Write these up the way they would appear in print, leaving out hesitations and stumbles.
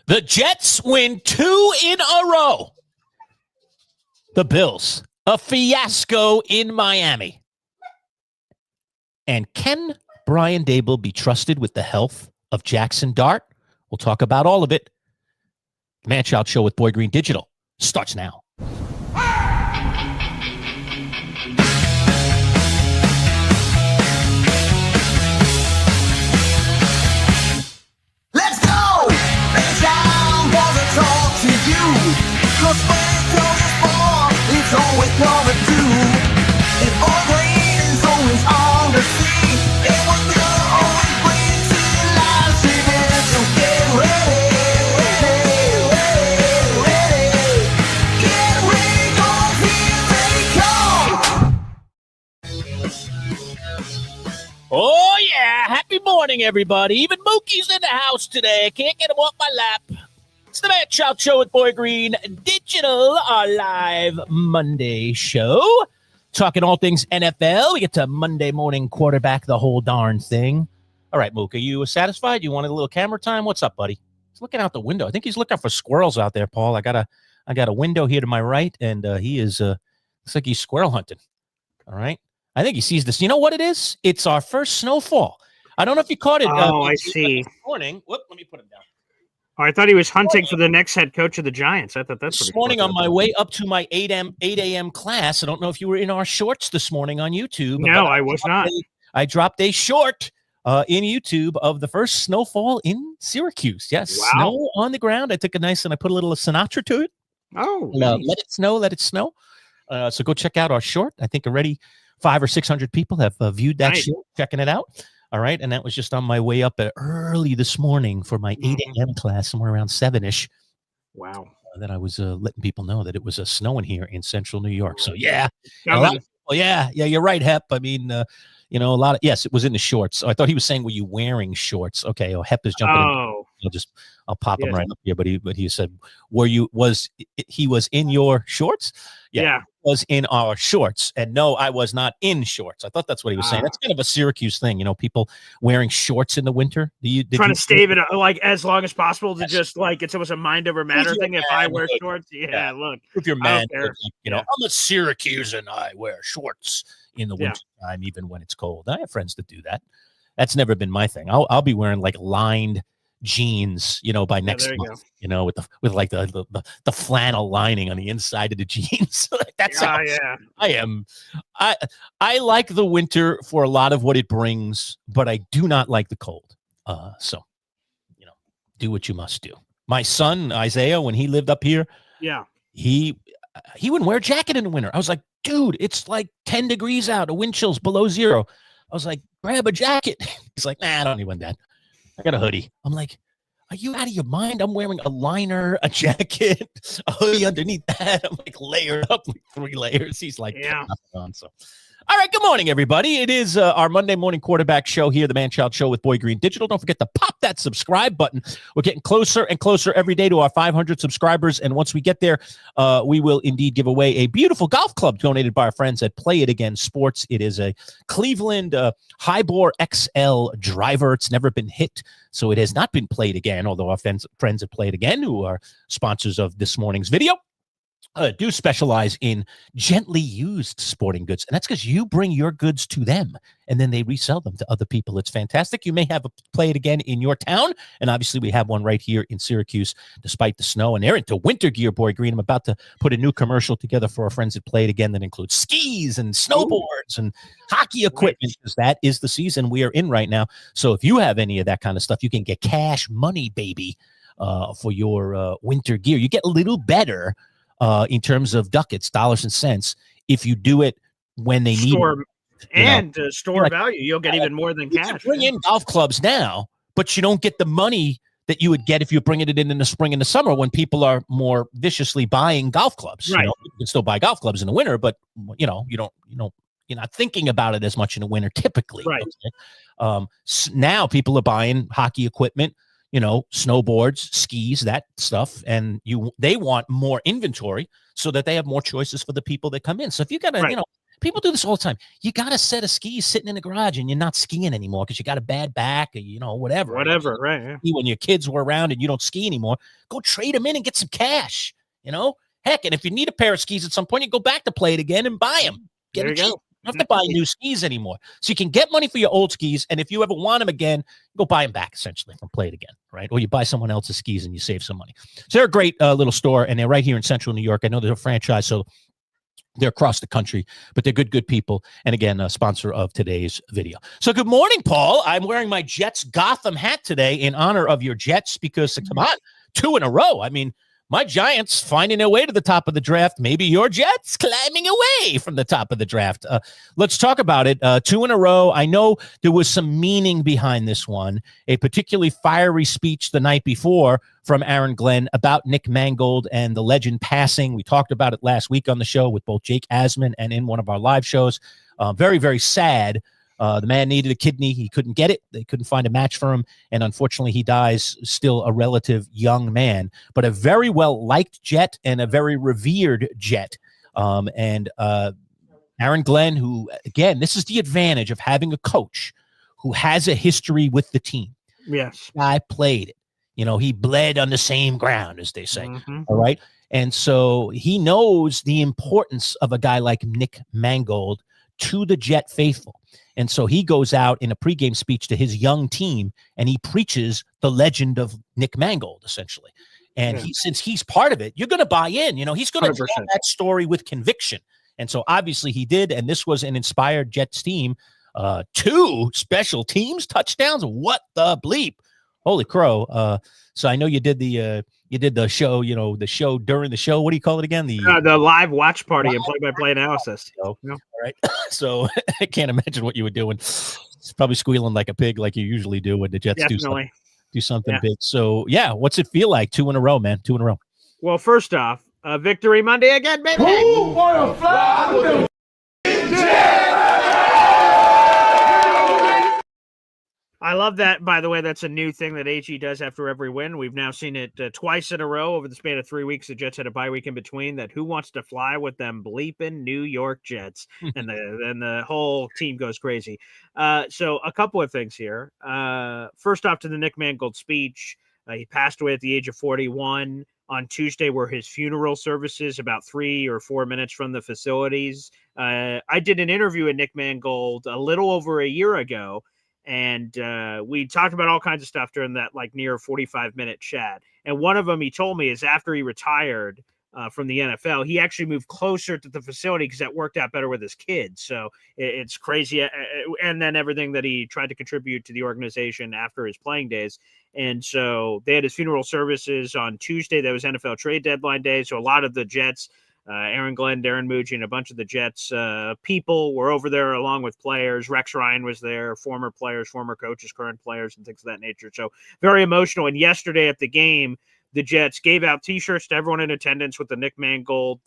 The Jets win 2 in a row. The Bills, a fiasco in Miami. And can Brian Daboll be trusted with the health of Jaxson Dart? We'll talk about all of it. The Manchild Show with Boy Green Digital starts now. Let's go! It's time for the talk to you. 'Cause when it comes to sport, it's always coming through. And all green is always on the sea. And what they'll always bring to your life, so get ready, Get ready, 'cause here they come. Oh, yeah. Happy morning, everybody. Even Mookie's in the house today. Can't get him off my lap. It's the Manchild Show with Boy Green Digital, our live Monday show. Talking all things NFL. We get to Monday morning quarterback, the whole darn thing. All right, Mook, are you satisfied? You wanted a little camera time? What's up, buddy? He's looking out the window. I think he's looking for squirrels out there, Paul. I got a window here to my right, and he is looks like he's squirrel hunting. All right. I think he sees this. You know what it is? It's our first snowfall. I don't know if you caught it. I see. This morning. Whoop, let me put him down. Oh, I thought he was hunting for the next head coach of the Giants. I thought that's This morning on my way up to my 8 a.m. class. I don't know if you were in our shorts this morning on YouTube. No, I was not. I dropped a short in YouTube of the first snowfall in Syracuse. Yes, Wow. Snow on the ground. I took a nice and I put a little Sinatra to it. Oh, Let nice. it snow, let it snow. So go check out our short. I think already 500 or 600 people have viewed that Nice. short, checking it out. All right, and that was just on my way up early this morning for my 8 a.m. class, somewhere around 7-ish. Wow. That I was letting people know that it was snowing here in central New York. So yeah, Yeah, a lot of people, yeah, you're right, Hep. I mean, a lot of yes, it was in the shorts. So I thought he was saying, "Were you wearing shorts?" Okay, Hep is jumping in. Oh, I'll pop him Yes. right up here. But he said, he was in your shorts? yeah. Was in our shorts, and no, I was not in shorts. I thought that's what he was saying. That's kind of a Syracuse thing, people wearing shorts in the winter. Did Trying you to stave it like as long as possible to Yes. just like it's almost a mind over matter Prove your thing. If I wear manhood. shorts, yeah, Yeah. look. If you're I don't man, care. Yeah. I'm a Syracusan. I wear shorts in the Yeah. winter time, even when it's cold. I have friends that do that. That's never been my thing. I'll be wearing like lined jeans, by next there you month, with like the flannel lining on the inside of the jeans. That's how Yeah. I am. I like the winter for a lot of what it brings, but I do not like the cold. So, do what you must do. My son Isaiah, when he lived up here, Yeah. he wouldn't wear a jacket in the winter. I was like, dude, it's like 10 degrees out, the wind chill's below zero. I was like, grab a jacket. He's like, nah, I don't need one, Dad. I got a hoodie. I'm like, are you out of your mind? I'm wearing a liner, a jacket, a hoodie underneath that. I'm like layered up with 3 layers. He's like, Yeah. So, all right. Good morning, everybody. It is our Monday morning quarterback show here, the Manchild Show with Boy Green Digital. Don't forget to pop that subscribe button. We're getting closer and closer every day to our 500 subscribers. And once we get there, we will indeed give away a beautiful golf club donated by our friends at Play It Again Sports. It is a Cleveland High-Bore XL driver. It's never been hit, so it has not been played again, although our friends at Play It Again, who are sponsors of this morning's video, do specialize in gently used sporting goods. And that's because you bring your goods to them and then they resell them to other people. It's fantastic. You may have a Play It Again in your town. And obviously we have one right here in Syracuse, despite the snow. And they're into winter gear, Boy Green. I'm about to put a new commercial together for our friends at Play It Again that includes skis and snowboards and hockey equipment, because that is the season we are in right now. So if you have any of that kind of stuff, you can get cash money, baby, for your winter gear. You get a little better in terms of ducats, dollars and cents, if you do it when they need it. And store Like, value, you'll get even more than You can cash. bring in golf clubs now, but you don't get the money that you would get if you're bringing it in the spring and the summer when people are more viciously buying golf clubs. Right. You can still buy golf clubs in the winter, but you're not thinking about it as much in the winter typically. Right. Okay? Now people are buying hockey equipment, snowboards, skis, that stuff, and they want more inventory so that they have more choices for the people that come in. So if you got a, Right. People do this all the time. You got a set of skis sitting in the garage and you're not skiing anymore because you got a bad back or, whatever. Whatever, right. Yeah. When your kids were around and you don't ski anymore, go trade them in and get some cash, Heck, and if you need a pair of skis at some point, you go back to play it again and buy them. There you go. You don't have to buy new skis anymore. So you can get money for your old skis, and if you ever want them again, go buy them back, essentially, from Play It Again, right? Or you buy someone else's skis and you save some money. So they're a great little store, and they're right here in central New York. I know they're a franchise, so they're across the country, but they're good people. And again, a sponsor of today's video. So good morning, Paul. I'm wearing my Jets Gotham hat today in honor of your Jets because, come on, 2 in a row. I mean, my Giants finding their way to the top of the draft. Maybe your Jets climbing away from the top of the draft. Let's talk about it. 2 in a row. I know there was some meaning behind this one, a particularly fiery speech the night before from Aaron Glenn about Nick Mangold and the legend passing. We talked about it last week on the show with both Jake Asman and in one of our live shows. Very, very sad. The man needed a kidney. He couldn't get it. They couldn't find a match for him. And unfortunately, he dies still a relative young man, but a very well-liked Jet and a very revered Jet. Aaron Glenn, who, again, this is the advantage of having a coach who has a history with the team. Yes. I played it. He bled on the same ground, as they say. Mm-hmm. All right. And so he knows the importance of a guy like Nick Mangold to the Jet faithful. And so he goes out in a pregame speech to his young team and he preaches the legend of Nick Mangold, essentially. And since he's part of it, you're going to buy in. He's going to tell that story with conviction. And so obviously he did. And this was an inspired Jets team. 2 special teams touchdowns. What the bleep? Holy crow. So I know you did the show, the show during the show. What do you call it again? The live watch party and play-by-play analysis. All right. So I can't imagine what you were doing. It's probably squealing like a pig like you usually do when the Jets do something big. So, what's it feel like? 2 in a row, man. 2 in a row. Well, first off, Victory Monday again, baby. Who wanna fly with the I love that, by the way. That's a new thing that AG does after every win. We've now seen it twice in a row over the span of 3 weeks. The Jets had a bye week in between. That who wants to fly with them bleeping New York Jets? and the whole team goes crazy. So a couple of things here. First off, to the Nick Mangold speech. He passed away at the age of 41. On Tuesday were his funeral services, about 3 or 4 minutes from the facilities. I did an interview with Nick Mangold a little over a year ago. And we talked about all kinds of stuff during that near 45-minute chat. And one of them he told me is after he retired from the NFL, he actually moved closer to the facility because that worked out better with his kids. So it's crazy. And then everything that he tried to contribute to the organization after his playing days. And so they had his funeral services on Tuesday. That was NFL trade deadline day. So a lot of the Jets, Aaron Glenn, Darren Muji, and a bunch of the Jets people were over there along with players. Rex Ryan was there, former players, former coaches, current players, and things of that nature. So very emotional. And yesterday at the game, the Jets gave out T-shirts to everyone in attendance with the Nick Mangold,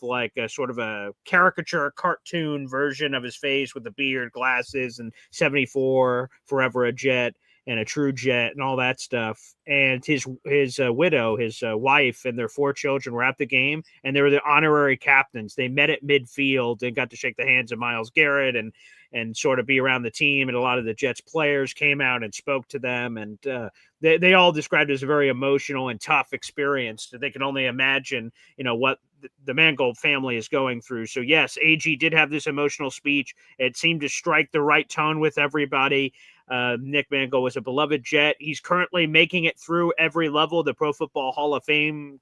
sort of a caricature, cartoon version of his face with the beard, glasses, and 74, forever a Jet. And a true Jet and all that stuff. And his widow, his wife, and their 4 children were at the game, and they were the honorary captains. They met at midfield and got to shake the hands of Myles Garrett and sort of be around the team. And a lot of the Jets players came out and spoke to them. And they all described it as a very emotional and tough experience. They can only imagine, what the Mangold family is going through. So yes, AG did have this emotional speech. It seemed to strike the right tone with everybody. Nick Mangold was a beloved Jet. He's currently making it through every level of the Pro Football Hall of Fame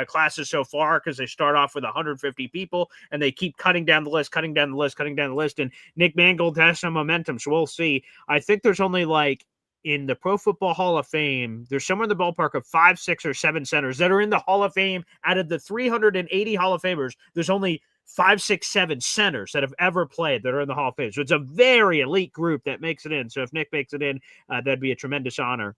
classes so far because they start off with 150 people and they keep cutting down the list. And Nick Mangold has some momentum, so we'll see. I think there's only in the Pro Football Hall of Fame, there's somewhere in the ballpark of 5, 6, or 7 centers that are in the Hall of Fame. Out of the 380 Hall of Famers, there's only 5, 6, 7 centers that have ever played that are in the Hall of Fame. So it's a very elite group that makes it in. So if Nick makes it in, that'd be a tremendous honor.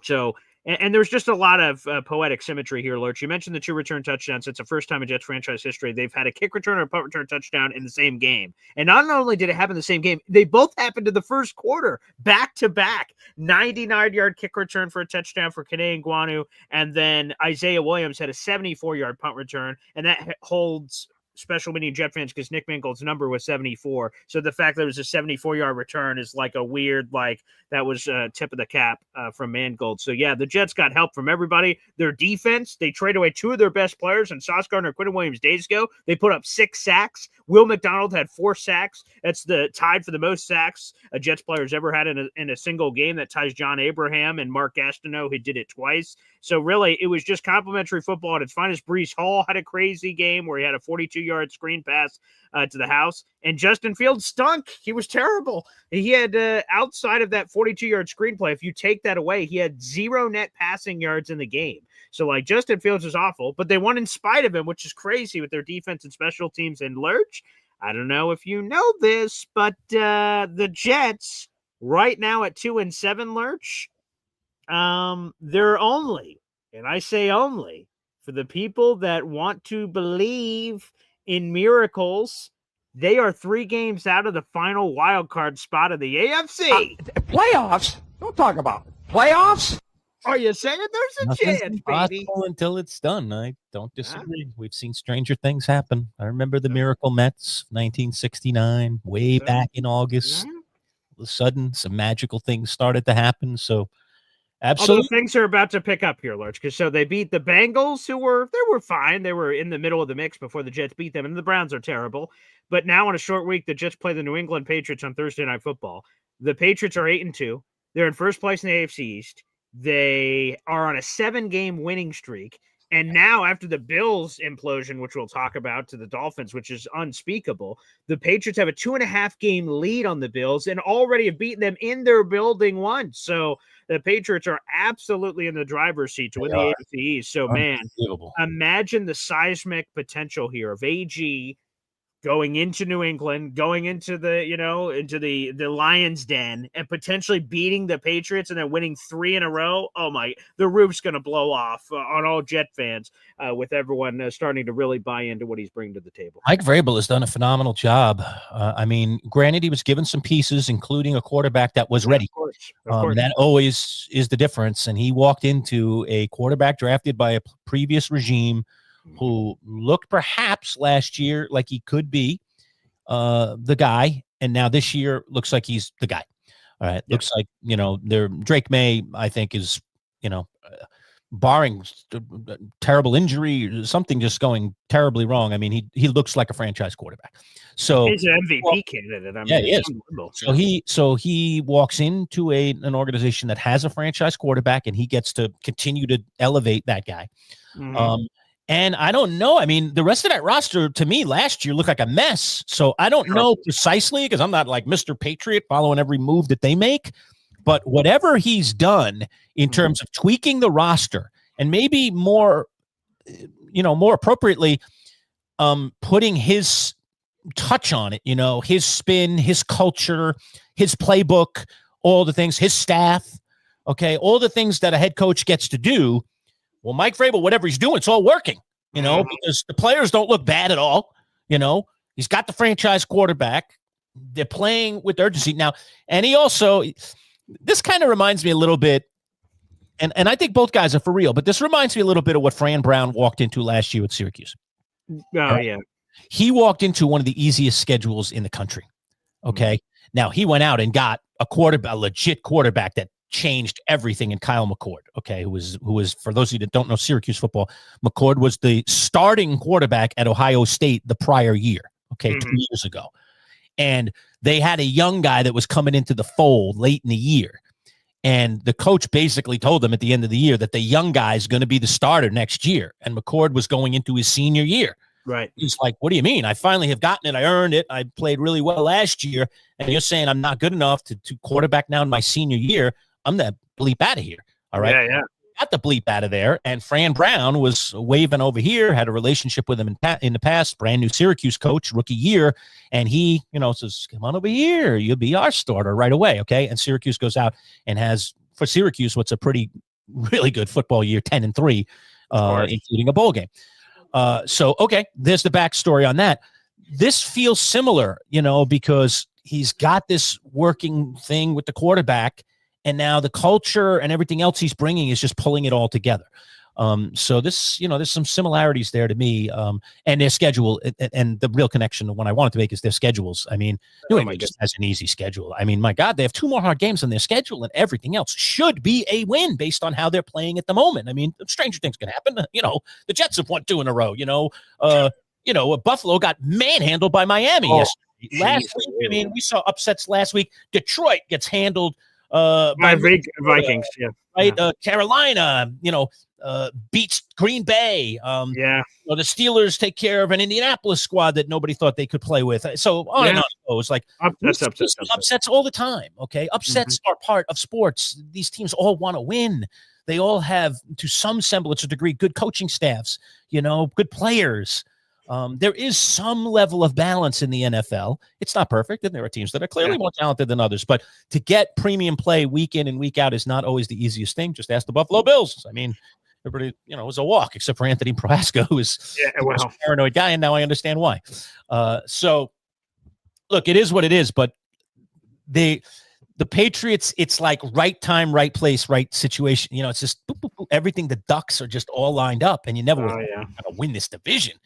So, and there's just a lot of poetic symmetry here, Lurch. You mentioned the 2 return touchdowns. It's the first time in Jets franchise history they've had a kick return or a punt return touchdown in the same game. And not only did it happen in the same game, they both happened in the first quarter, back-to-back. 99-yard kick return for a touchdown for Kene Nguanu, and then Isaiah Williams had a 74-yard punt return, and that holds special meaning Jet fans because Nick Mangold's number was 74. So the fact that it was a 74-yard return is like a weird, like that was tip of the cap from Mangold. So yeah, the Jets got help from everybody. Their defense, they traded away 2 of their best players, and Sauce Gardner and Quinton Williams days ago. They put up 6 sacks. Will McDonald had 4 sacks. That's the tied for the most sacks a Jets player has ever had in a single game. That ties John Abraham and Mark Gastineau, who did it twice. So really, it was just complimentary football at its finest. Breece Hall had a crazy game where he had a 42-yard screen pass to the house, and Justin Fields stunk. He was terrible. He had outside of that 42-yard screenplay, if you take that away, he had 0 net passing yards in the game. So like Justin Fields is awful, but they won in spite of him, which is crazy with their defense and special teams. And Lurch, I don't know if you know this, but the Jets right now at 2-7, Lurch, they're only, and I say only, for the people that want to believe in miracles, they are 3 games out of the final wild card spot of the AFC. Playoffs? Don't talk about it. Playoffs? Are you saying there's a Nothing's chance, baby? impossible until it's done. I don't disagree. We've seen stranger things happen. I remember the Miracle Mets, 1969, way back in August. All of a sudden, some magical things started to happen. So, absolutely. Although things are about to pick up here, Lurch, because so they beat the Bengals, who were fine. They were in the middle of the mix before the Jets beat them, and the Browns are terrible. But now on a short week, the Jets play the New England Patriots on Thursday Night Football. The Patriots are 8-2. They're in first place in the AFC East. They are on a 7-game winning streak. And now after the Bills implosion, which we'll talk about, to the Dolphins, which is unspeakable, the Patriots have a 2.5-game lead on the Bills and already have beaten them in their building once. So the Patriots are absolutely in the driver's seat to win the AFC East. So, man, imagine the seismic potential here of AG going into New England, going into the, into the Lions' den, and potentially beating the Patriots and then winning 3 in a row. Oh my, the roof's going to blow off on all Jet fans with everyone starting to really buy into what he's bringing to the table. Mike Vrabel has done a phenomenal job. I mean, granted, he was given some pieces, including a quarterback that was ready. Of course. That always is the difference. And he walked into a quarterback drafted by a previous regime who looked perhaps last year like he could be the guy, and now this year looks like he's the guy. All right. Looks like, Drake May, I think, is, barring terrible injury or something just going terribly wrong. I mean, he looks like a franchise quarterback. So he's an MVP candidate. I mean, he is. So he walks into an organization that has a franchise quarterback, and he gets to continue to elevate that guy. Mm-hmm. And I don't know. I mean, the rest of that roster to me last year looked like a mess. So I don't know precisely, because I'm not like Mr. Patriot following every move that they make. But whatever he's done in terms of tweaking the roster and maybe more appropriately, putting his touch on it, his spin, his culture, his playbook, all the things, his staff, all the things that a head coach gets to do. Well, Mike Vrabel, whatever he's doing, it's all working, because the players don't look bad at all. He's got the franchise quarterback. They're playing with urgency now. And he also, this kind of reminds me a little bit, and I think both guys are for real, but this reminds me a little bit of what Fran Brown walked into last year with Syracuse. Oh, yeah. He walked into one of the easiest schedules in the country. Okay. Now he went out and got a legit quarterback that changed everything in Kyle McCord, who was, for those of you that don't know Syracuse football, McCord was the starting quarterback at Ohio State the prior year, 2 years ago. And they had a young guy that was coming into the fold late in the year. And the coach basically told them at the end of the year that the young guy is going to be the starter next year. And McCord was going into his senior year. Right. He's like, what do you mean? I finally have gotten it. I earned it. I played really well last year. And you're saying I'm not good enough to quarterback now in my senior year. I'm the bleep out of here. All right. Yeah. Got the bleep out of there. And Fran Brown was waving over here, had a relationship with him in the past, brand new Syracuse coach, rookie year. And he, says, come on over here. You'll be our starter right away. Okay. And Syracuse goes out and has, for Syracuse, what's a really good football year, 10-3, including a bowl game. So, there's the backstory on that. This feels similar, because he's got this working thing with the quarterback. And now the culture and everything else he's bringing is just pulling it all together. So this, there's some similarities there to me. And their schedule, and the real connection, the one I wanted to make is their schedules. I mean, New England just has an easy schedule. I mean, my God, they have 2 more hard games on their schedule, and everything else should be a win based on how they're playing at the moment. I mean, stranger things can happen. The Jets have won 2 in a row. Buffalo got manhandled by Miami yesterday. Last week, I mean, we saw upsets last week. Detroit gets handled by Vikings. Yeah, right. Carolina, beats Green Bay. The Steelers take care of an Indianapolis squad that nobody thought they could play with. So on and on it goes. Like upsets all the time. Okay, upsets are part of sports. These teams all want to win. They all have, to some semblance of degree, good coaching staffs. Good players. There is some level of balance in the NFL. It's not perfect, and there are teams that are clearly more talented than others. But to get premium play week in and week out is not always the easiest thing. Just ask the Buffalo Bills. I mean, everybody, it was a walk, except for Anthony Prohaska, who is a paranoid guy, and now I understand why. So, look, it is what it is, but the Patriots, it's like right time, right place, right situation. It's just boop, boop, boop. Everything. The ducks are just all lined up, and you never going to win this division.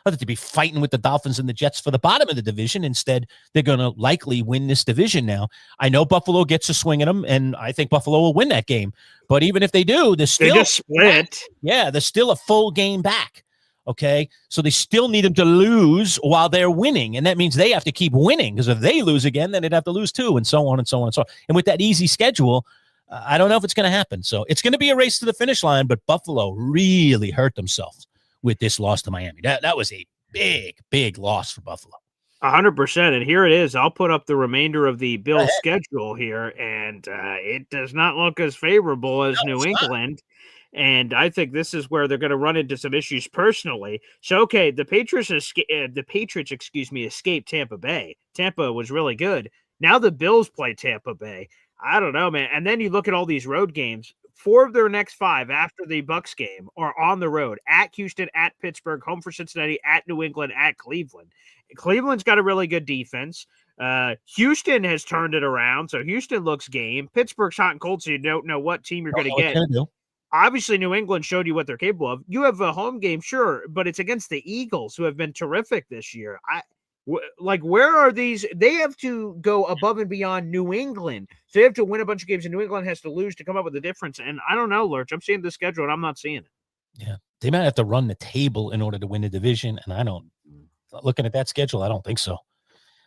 Other to be fighting with the Dolphins and the Jets for the bottom of the division. Instead, they're going to likely win this division now. I know Buffalo gets a swing at them, and I think Buffalo will win that game. But even if they do, they just split. Yeah, they're still a full game back. Okay, so they still need them to lose while they're winning, and that means they have to keep winning, because if they lose again, then they'd have to lose too, and so on and so on and so on. And with that easy schedule, I don't know if it's going to happen. So it's going to be a race to the finish line, but Buffalo really hurt themselves with this loss to Miami. That was a big loss for Buffalo. 100%. And here it is. I'll put up the remainder of the Bills schedule here, and it does not look as favorable as New England. And I think this is where they're going to run into some issues personally. So, okay, the Patriots, escaped Tampa Bay. Tampa was really good. Now the Bills play Tampa Bay. I don't know, man. And then you look at all these road games. 4 of their next 5 after the Bucs game are on the road: at Houston, at Pittsburgh, home for Cincinnati, at New England, at Cleveland. Cleveland's got a really good defense. Houston has turned it around, so Houston looks game. Pittsburgh's hot and cold, so you don't know what team you're going to get. Obviously, New England showed you what they're capable of. You have a home game, sure, but it's against the Eagles, who have been terrific this year. Where are these? They have to go above and beyond New England. So they have to win a bunch of games, and New England has to lose to come up with a difference. And I don't know, Lurch. I'm seeing the schedule, and I'm not seeing it. Yeah. They might have to run the table in order to win the division, and looking at that schedule, I don't think so.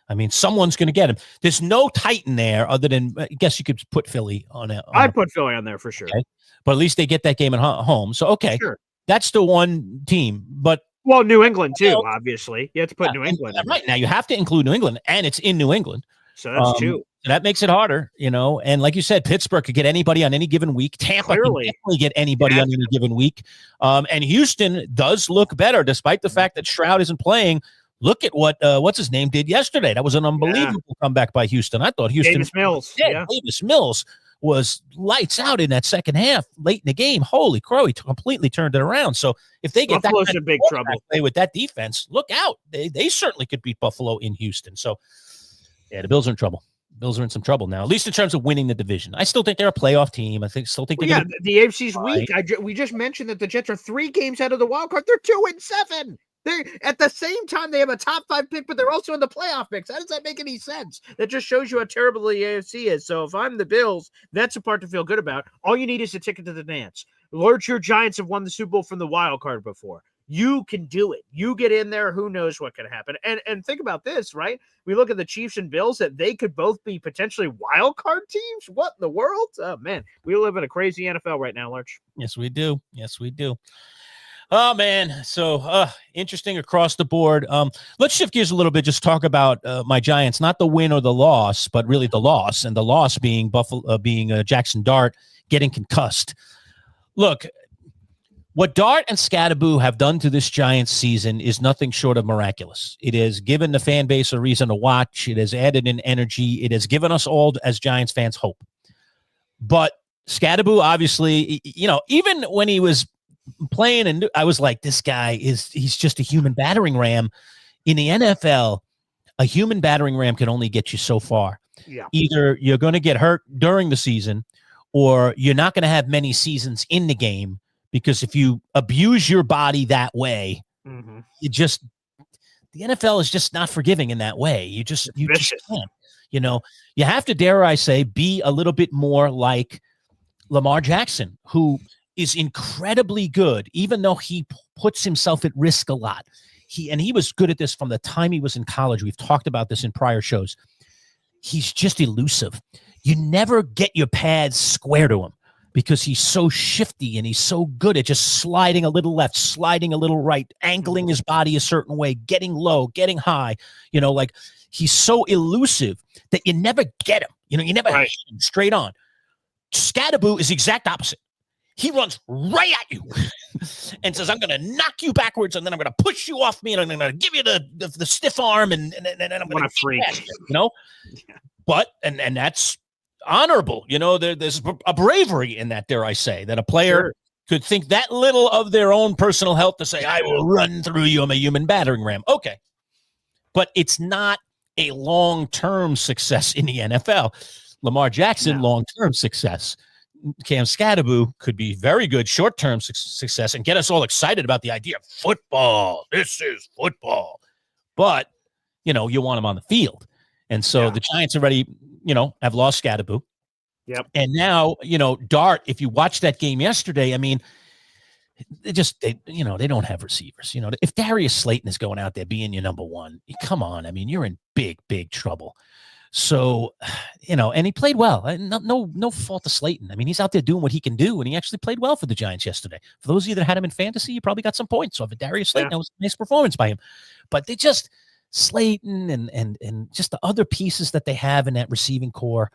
I mean, someone's going to get him. There's no Titan there other than, I guess you could put Philly on it. I'd put Philly on there for sure. Okay. But at least they get that game at home. So, okay, sure. That's the one team. But New England too, obviously. You have to put New England in. Right. Now you have to include New England, and it's in New England. So that's 2. That makes it harder, And like you said, Pittsburgh could get anybody on any given week. Tampa can definitely get anybody on any given week. And Houston does look better, despite the fact that Stroud isn't playing. Look at what what's his name did yesterday. That was an unbelievable comeback by Houston. I thought Houston. Davis Mills. Davis Mills was lights out in that second half, late in the game. Holy crow, he completely turned it around. So if they get Buffalo's in big trouble play with that defense, look out. They certainly could beat Buffalo in Houston. So yeah, the Bills are in trouble. Bills are in some trouble now, at least in terms of winning the division. I still think they're a playoff team. I still think they're the AFC's weak. We just mentioned that the Jets are 3 games out of the wild card. They're 2-7. They at the same time they have a top 5 pick, but they're also in the playoff mix. How does that make any sense? That just shows you how terrible the AFC is. So if I'm the Bills, that's a part to feel good about. All you need is a ticket to the dance. Lurch, your Giants have won the Super Bowl from the wild card before. You can do it. You get in there, who knows what can happen. And think about this, right? We look at the Chiefs and Bills, that they could both be potentially wild card teams. What in the world? Oh man, we live in a crazy NFL right now, Lurch. Yes, we do. Oh, man. So interesting across the board. Let's shift gears a little bit. Just talk about my Giants, not the win or the loss, but really the loss, and the loss being Jaxson Dart getting concussed. Look, what Dart and Scadaboo have done to this Giants season is nothing short of miraculous. It has given the fan base a reason to watch. It has added in energy. It has given us all as Giants fans hope. But Scadaboo, obviously, even when he was playing, and I was like, this guy he's just a human battering ram. In the NFL, a human battering ram can only get you so far. Yeah. Either you're going to get hurt during the season, or you're not going to have many seasons in the game because if you abuse your body that way, you just the NFL is just not forgiving in that way. You just can't. You know, you have to, dare I say, be a little bit more like Lamar Jackson, who is incredibly good, even though he puts himself at risk a lot. He was good at this from the time he was in college. We've talked about this in prior shows. He's just elusive. You never get your pads square to him because he's so shifty and he's so good at just sliding a little left, sliding a little right, angling his body a certain way, getting low, getting high. You know, like he's so elusive that you never get him. You know, you never hit him straight on. Scatterboo is the exact opposite. He runs right at you and says, I'm going to knock you backwards, and then I'm going to push you off me, and I'm going to give you the stiff arm, and I'm going to freak. You know? Yeah. But, and that's honorable. You know, there's a bravery in that, dare I say, that a player could think that little of their own personal health to say, I will run through you. I'm a human battering ram. Okay. But it's not a long-term success in the NFL. Lamar Jackson, long-term success. Cam Scatterboo could be very good short-term success and get us all excited about the idea of football. This is football. But, you know, you want him on the field. And so the Giants already, you know, have lost Scatterboo. Yep. And now, you know, Dart, if you watched that game yesterday, I mean, they don't have receivers. You know, if Darius Slayton is going out there being your number one, come on. I mean, you're in big, big trouble. So, you know, and he played well. No fault to Slayton. I mean, he's out there doing what he can do, and he actually played well for the Giants yesterday. For those of you that had him in fantasy, you probably got some points off of Darius Slayton. That was a nice performance by him. But they just Slayton and just the other pieces that they have in that receiving core,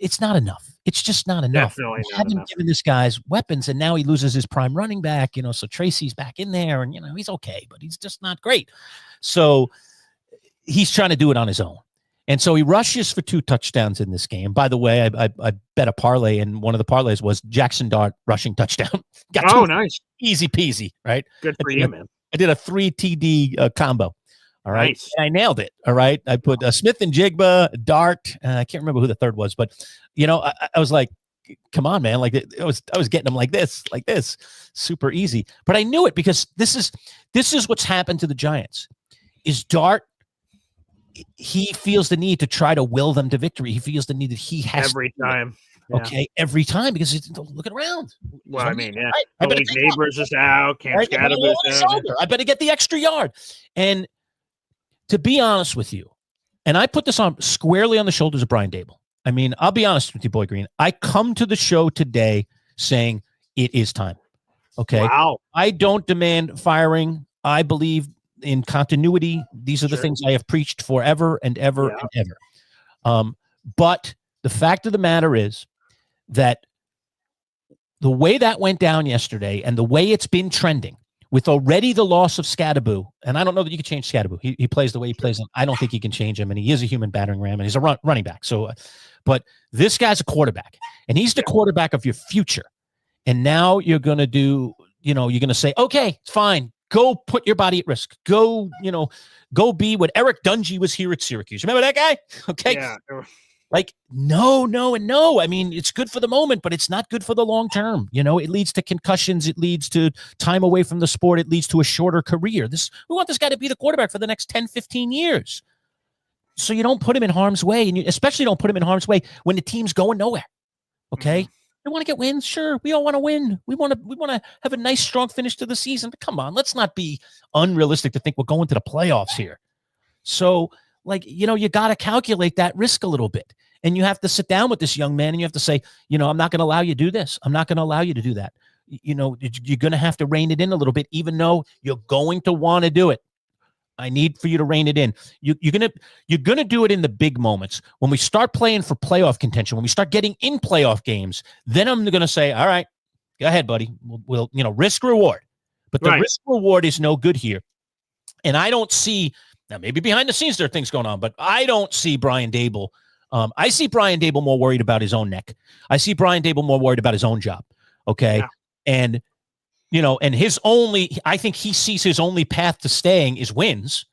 it's not enough. It's just not enough. Definitely not haven't enough. Given this guy's weapons, and now he loses his prime running back. You know, so Tracy's back in there, and you know he's okay, but he's just not great. So he's trying to do it on his own. And so he rushes for 2 touchdowns in this game. By the way, I bet a parlay, and one of the parlays was Jaxson Dart rushing touchdown. Got nice. Easy peasy, right? Good for you, man. I did a 3 TD combo. All right. Nice. And I nailed it. All right. I put Smith and Jigba, Dart. I can't remember who the third was, but, you know, I was like, come on, man. Like I was getting them like this, super easy. But I knew it because this is what's happened to the Giants is Dart. He feels the need to try to will them to victory. He feels the need that he has every time. Okay, every time because he's looking around. Well, I mean, yeah. Right? Neighbors is out. Cam Scatterboo is out. I better get the extra yard. And to be honest with you, and I put this on squarely on the shoulders of Brian Dable. I mean, I'll be honest with you, Boy Green. I come to the show today saying it is time. Okay. Wow. I don't demand firing. I believe in continuity. These are the things I have preached forever and ever and ever. But the fact of the matter is that the way that went down yesterday and the way it's been trending with already the loss of Scatterboo, and I don't know that you can change Scatterboo. He plays the way he plays. I don't think you can change him, and he is a human battering ram, and he's a running back. So, but this guy's a quarterback, and he's the quarterback of your future. And now you're going to do, you're going to say, okay, fine. Go put your body at risk. Go be what Eric Dungy was here at Syracuse. Remember that guy? Okay. Yeah. Like, no, and no. I mean, it's good for the moment, but it's not good for the long term. You know, it leads to concussions. It leads to time away from the sport. It leads to a shorter career. We want this guy to be the quarterback for the next 10, 15 years. So you don't put him in harm's way, and you especially don't put him in harm's way when the team's going nowhere. Okay? We want to get wins. Sure, we all want to win. We want to have a nice, strong finish to the season. But come on, let's not be unrealistic to think we're going to the playoffs here. So, you got to calculate that risk a little bit. And you have to sit down with this young man and you have to say, I'm not going to allow you to do this. I'm not going to allow you to do that. You're going to have to rein it in a little bit, even though you're going to want to do it. I need for you to rein it in. You're gonna do it in the big moments. When we start playing for playoff contention, when we start getting in playoff games, then I'm gonna say, all right, go ahead, buddy. We'll risk reward. But the risk reward is no good here. And I don't see, now maybe behind the scenes there are things going on, but I don't see Brian Dable. I see Brian Dable more worried about his own neck. I see Brian Dable more worried about his own job. Okay. Yeah. And and I think he sees his only path to staying is wins.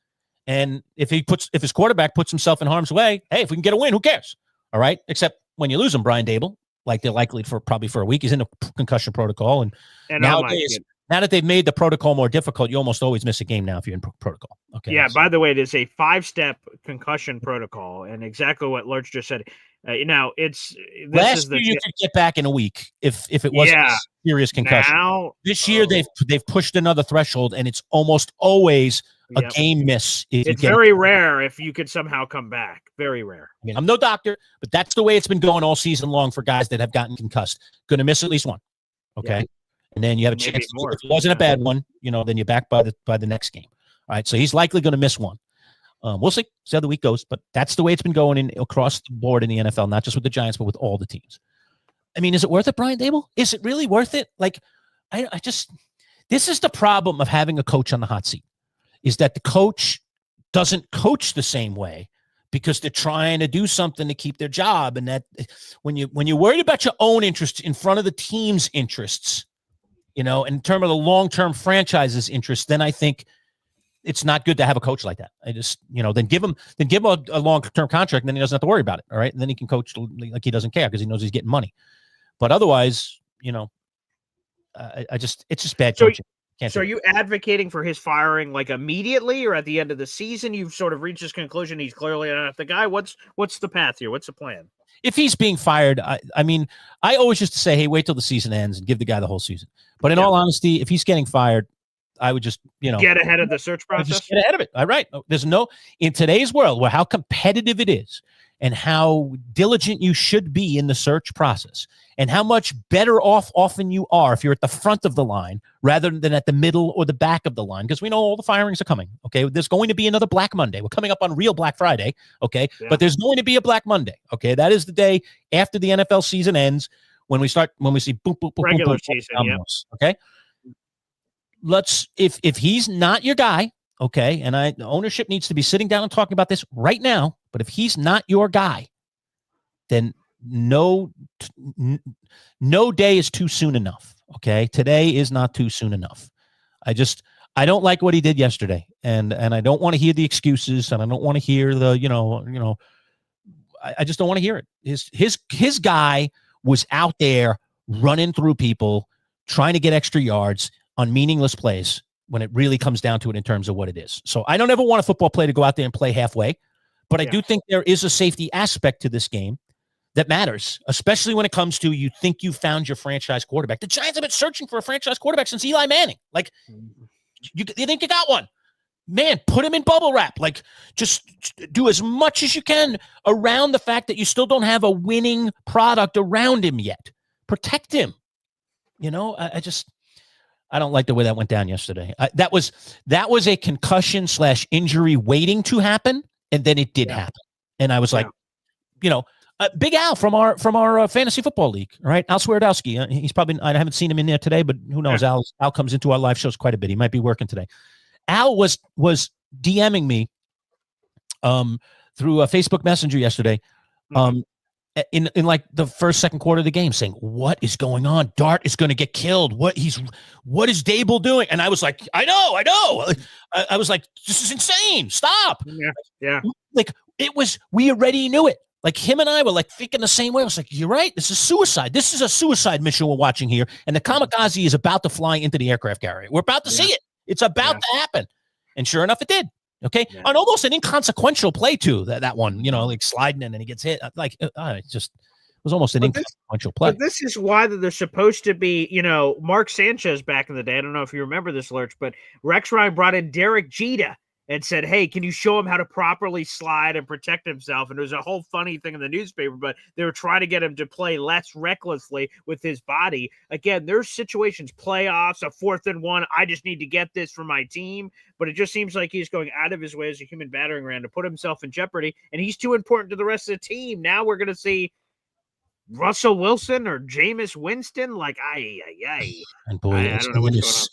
And if his quarterback puts himself in harm's way, hey, if we can get a win, who cares? All right. Except when you lose him, Brian Dable, like they're likely for probably for a week. He's in a concussion protocol, and And nowadays, now that they've made the protocol more difficult, you almost always miss a game now if you're in protocol. Okay. Yeah. By the way, it is a 5-step concussion protocol, and exactly what Lurch just said. This last is the year you could get back in a week if it wasn't a serious concussion. Now, this year they've pushed another threshold, and it's almost always a game miss. It's very rare if you could somehow come back. Very rare. I mean, I'm no doctor, but that's the way it's been going all season long for guys that have gotten concussed. Going to miss at least one. Okay. Yeah. And then you have a chance. If it wasn't a bad one, then you're back by the next game. All right. So he's likely going to miss one. We'll see how the week goes, but that's the way it's been going across the board in the NFL, not just with the Giants, but with all the teams. I mean, is it worth it, Brian Dable? Is it really worth it? Like, this is the problem of having a coach on the hot seat, is that the coach doesn't coach the same way because they're trying to do something to keep their job. And that when you're worried about your own interests in front of the team's interests, in terms of the long-term franchise's interests, then I think it's not good to have a coach like that. I just, then give him a long-term contract, and then he doesn't have to worry about it. All right. And then he can coach like he doesn't care because he knows he's getting money. But otherwise, it's just bad coaching. So are you advocating for his firing like immediately or at the end of the season? You've sort of reached this conclusion. He's clearly not the guy. What's the path here? What's the plan? If he's being fired, I mean, I always used to say, hey, wait till the season ends and give the guy the whole season. But in all honesty, if he's getting fired, I would just, get ahead of the search process. Just get ahead of it. All right. There's in today's world where how competitive it is and how diligent you should be in the search process and how much better off often you are if you're at the front of the line rather than at the middle or the back of the line, because we know all the firings are coming. Okay. There's going to be another Black Monday. We're coming up on real Black Friday. Okay. Yeah. But there's going to be a Black Monday. Okay. That is the day after the NFL season ends when we see boop, boop, boop, regular boop, season. Yep. Okay. If he's not your guy, okay, and the ownership needs to be sitting down and talking about this right now, but if he's not your guy, then no day is too soon enough. Okay. Today is not too soon enough. I don't like what he did yesterday, and I don't want to hear the excuses, and I don't want to hear the, I just don't want to hear it. His guy was out there running through people, trying to get extra yards on meaningless plays when it really comes down to it in terms of what it is. So I don't ever want a football player to go out there and play halfway, but I do think there is a safety aspect to this game that matters, especially when it comes to you think you found your franchise quarterback. The Giants have been searching for a franchise quarterback since Eli Manning. Like, you think you got one? Man, put him in bubble wrap. Like, just do as much as you can around the fact that you still don't have a winning product around him yet. Protect him. I don't like the way that went down yesterday. That was a concussion / injury waiting to happen, and then it did happen. And I was like, Big Al from our fantasy football league, all right? Al Swierdowski. He's probably, I haven't seen him in there today, but who knows? Al comes into our live shows quite a bit. He might be working today. Al was DMing me through a Facebook Messenger yesterday. In like the second quarter of the game, saying, what is going on? Dart is going to get killed. What is Dable doing? And I was like, I know. I was like, this is insane. Stop. Yeah. Like, we already knew it. Like, him and I were like thinking the same way. I was like, you're right. This is suicide. This is a suicide mission we're watching here. And the kamikaze is about to fly into the aircraft carrier. We're about to see it. It's about to happen. And sure enough, it did. Okay. Yeah. On almost an inconsequential play too, that one, like sliding in and he gets hit. Like, it was almost an inconsequential play. But this is why that there's supposed to be, Mark Sanchez back in the day. I don't know if you remember this, Lurch, but Rex Ryan brought in Derek Jeter and said, hey, can you show him how to properly slide and protect himself? And there was a whole funny thing in the newspaper, but they were trying to get him to play less recklessly with his body. Again, there's situations, playoffs, a 4th and 1. I just need to get this for my team. But it just seems like he's going out of his way as a human battering ram to put himself in jeopardy. And he's too important to the rest of the team. Now we're going to see Russell Wilson or Jameis Winston. Like, And boy, as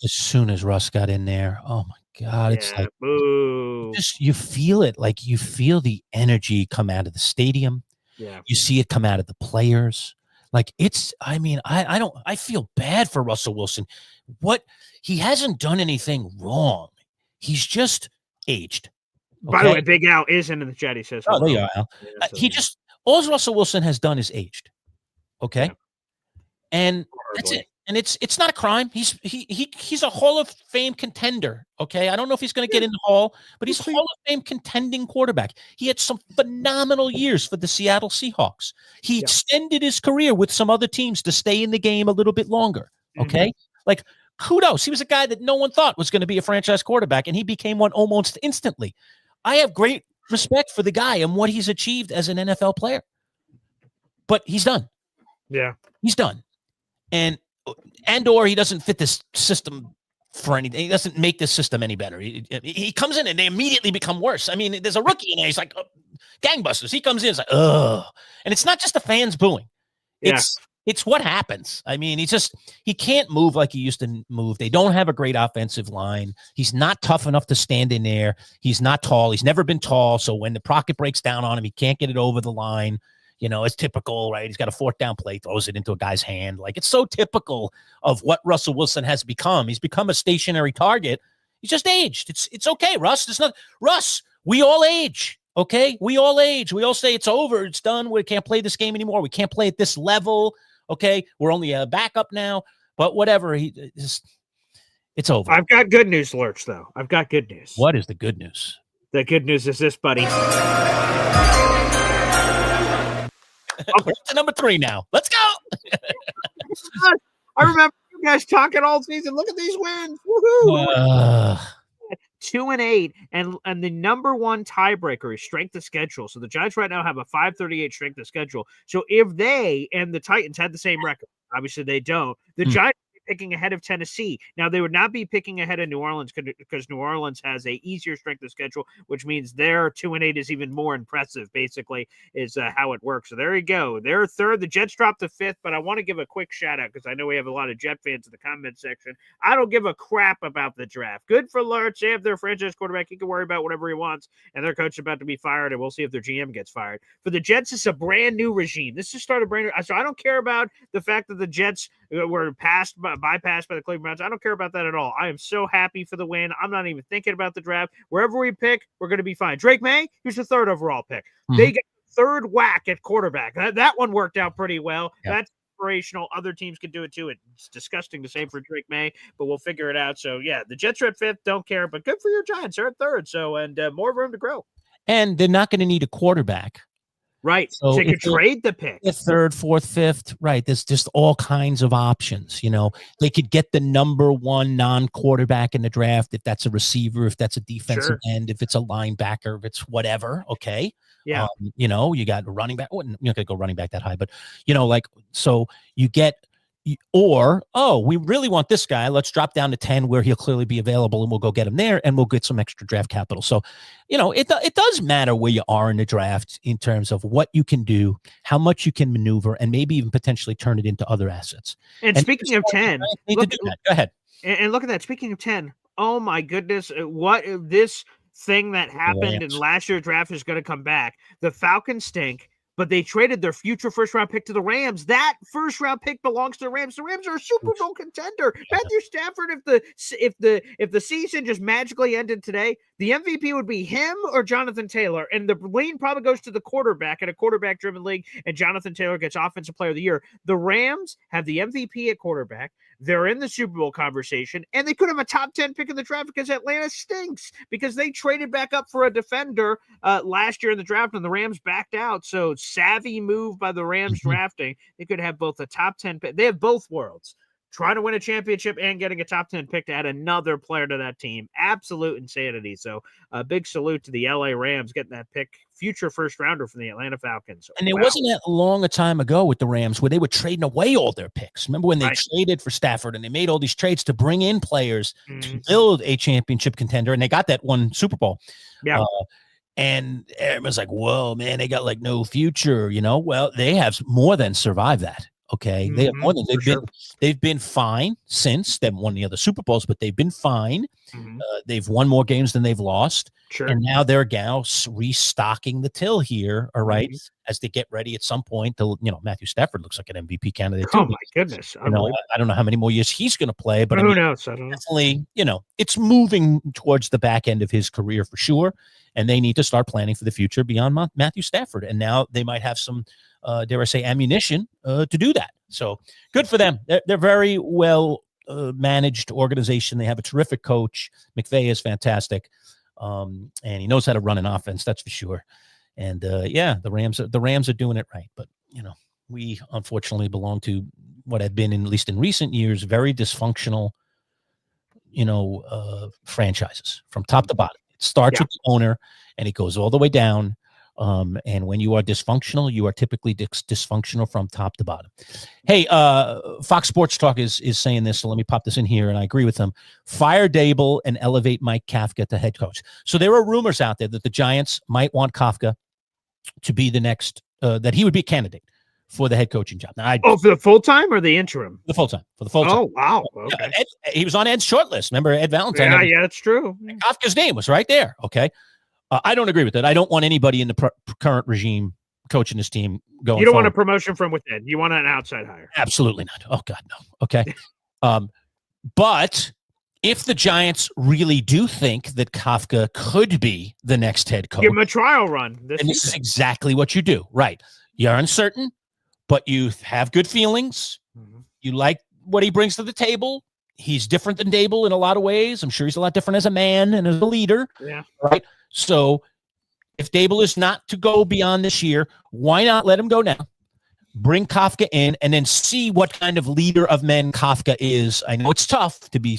soon as Russ got in there, oh my God, it's like, boo. You feel it. Like, you feel the energy come out of the stadium. Yeah. You see it come out of the players. Like, I feel bad for Russell Wilson. He hasn't done anything wrong. He's just aged. Okay? By the way, Big Al is into the chat. He says, oh, there you are, Al. All Russell Wilson has done is aged. Okay. Yeah. And that's it. And it's not a crime. He's a Hall of Fame contender. Okay, I don't know if he's going to get in the Hall, but he's a Hall of Fame contending quarterback. He had some phenomenal years for the Seattle Seahawks. He extended his career with some other teams to stay in the game a little bit longer. Okay, like kudos. He was a guy that no one thought was going to be a franchise quarterback, and he became one almost instantly. I have great respect for the guy and what he's achieved as an NFL player, but he's done. Yeah, he's done, or he doesn't fit this system for anything. He doesn't make this system any better. He comes in and they immediately become worse. I mean, there's a rookie in there. He's like gangbusters. He comes in, it's like, ugh. And it's not just the fans booing. It's what happens. I mean, he can't move like he used to move. They don't have a great offensive line. He's not tough enough to stand in there. He's not tall. He's never been tall. So when the pocket breaks down on him, he can't get it over the line. You know, it's typical, right? He's got a fourth down play, throws it into a guy's hand. Like, it's so typical of what Russell Wilson has become. He's become a stationary target. He's just aged. It's okay, Russ. It's not Russ. We all age. Okay, we all age. We all say it's over. It's done. We can't play this game anymore. We can't play at this level. Okay, we're only a backup now. But whatever. It's over. I've got good news, Lurch. Though I've got good news. What is the good news? The good news is this, buddy. We're to number 3 now. Let's go. I remember you guys talking all season. Look at these wins. Woohoo! 2-8, and the number one tiebreaker is strength of schedule. So the Giants right now have a 538 strength of schedule. So if they and the Titans had the same record, obviously they don't, the Giants picking ahead of Tennessee. Now, they would not be picking ahead of New Orleans because New Orleans has a easier strength of schedule, which means their 2-8 is even more impressive, basically, is how it works. So there you go. They're third. The Jets dropped to 5th, but I want to give a quick shout out because I know we have a lot of Jet fans in the comment section. I don't give a crap about the draft. Good for Lurch. They have their franchise quarterback. He can worry about whatever he wants, and their coach is about to be fired, and we'll see if their GM gets fired. For the Jets, it's a brand new regime. This just started brand new. So I don't care about the fact that the Jets were bypassed by the Cleveland Browns. I don't care about that at all. I am so happy for the win. I'm not even thinking about the draft. Wherever we pick, we're going to be fine. Drake May, who's the 3rd overall pick. They get 3rd whack at quarterback. That one worked out pretty well. That's inspirational. Other teams can do it too. It's disgusting to say for Drake May, but we'll figure it out. So yeah, the Jets are at 5th. Don't care, but good for your Giants. They're at 3rd. So, and more room to grow. And they're not going to need a quarterback. Right. So you could trade the pick. 3rd, 4th, 5th. Right. There's just all kinds of options. You know, they could get the number 1 non-quarterback in the draft if that's a receiver, if that's a defensive end, if it's a linebacker, if it's whatever. Okay. Yeah. You know, you got a running back. You're not going to go running back that high, but, you know, like, so you get, or, we really want this guy. Let's drop down to 10 where he'll clearly be available and we'll go get him there and we'll get some extra draft capital. So, you know, it does matter where you are in the draft in terms of what you can do, how much you can maneuver, and maybe even potentially turn it into other assets. And speaking of 10, go ahead. And look at that. Speaking of 10, oh my goodness, what this thing that happened in last year's draft is going to come back. The Falcons stink, but they traded their future first-round pick to the Rams. That first-round pick belongs to the Rams. The Rams are a Super Bowl contender. Matthew Stafford, if the season just magically ended today, the MVP would be him or Jonathan Taylor, and the lean probably goes to the quarterback in a quarterback-driven league, and Jonathan Taylor gets Offensive Player of the Year. The Rams have the MVP at quarterback. They're in the Super Bowl conversation, and they could have a top 10 pick in the draft because Atlanta stinks because they traded back up for a defender last year in the draft, and the Rams backed out. So savvy move by the Rams drafting. They could have both a top 10 pick. They have both worlds. Trying to win a championship and getting a top 10 pick to add another player to that team. Absolute insanity. So a big salute to the LA Rams getting that pick, future first rounder from the Atlanta Falcons. And it wasn't that long a time ago with the Rams where they were trading away all their picks. Remember when they traded for Stafford and they made all these trades to bring in players to build a championship contender, and they got that one Super Bowl. Yeah. And everyone's like, whoa, man, they got like no future, you know? Well, they have more than survived that. Okay, they have more than they've been fine since they've won the other Super Bowls, but they've been fine. They've won more games than they've lost, and now they're restocking the till here. All right, as they get ready at some point to, you know, Matthew Stafford looks like an MVP candidate. Oh my goodness! You know, I don't know how many more years he's going to play, but who knows? I don't know. Definitely, you know, it's moving towards the back end of his career for sure, and they need to start planning for the future beyond Matthew Stafford. And now they might have some, dare I say, ammunition to do that. So good for them. They're very well managed organization. They have a terrific coach. McVay is fantastic, and he knows how to run an offense. That's for sure. And the Rams are doing it right. But we unfortunately belong to what have been, at least in recent years, very dysfunctional, franchises from top to bottom. It starts with the owner, and it goes all the way down. And when you are dysfunctional, you are typically dysfunctional from top to bottom. Hey, Fox Sports Talk is saying this, so let me pop this in here, and I agree with them. Fire Dable and elevate Mike Kafka to head coach. So there are rumors out there that the Giants might want Kafka to be the next, that he would be a candidate for the head coaching job. Now, for the full-time or the interim? For the full-time. Oh, wow. Okay. Yeah, he was on Ed's short list. Remember Ed Valentine? Yeah, that's true. Kafka's name was right there, okay? I don't agree with that. I don't want anybody in the current regime coaching this team going You don't forward. want a promotion from within. You want an outside hire. Absolutely not. Oh, God, no. Okay. But if the Giants really do think that Kafka could be the next head coach, give him a trial run. And this is exactly what you do. Right. You're uncertain, but you have good feelings. Mm-hmm. You like what he brings to the table. He's different than Dable in a lot of ways. I'm sure he's a lot different as a man and as a leader. Yeah. Right. So if Dable is not to go beyond this year, why not let him go now? Bring Kafka in and then see what kind of leader of men Kafka is. I know it's tough to be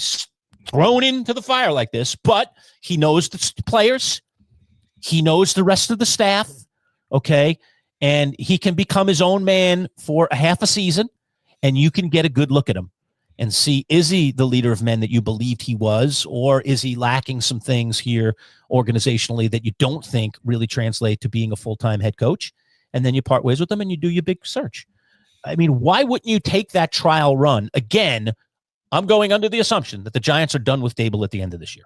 thrown into the fire like this, but he knows the players. He knows the rest of the staff. Okay. And he can become his own man for a half a season, and you can get a good look at him and see, is he the leader of men that you believed he was, or is he lacking some things here organizationally that you don't think really translate to being a full-time head coach? And then you part ways with him and you do your big search. I mean, why wouldn't you take that trial run? Again, I'm going under the assumption that the Giants are done with Dable at the end of this year.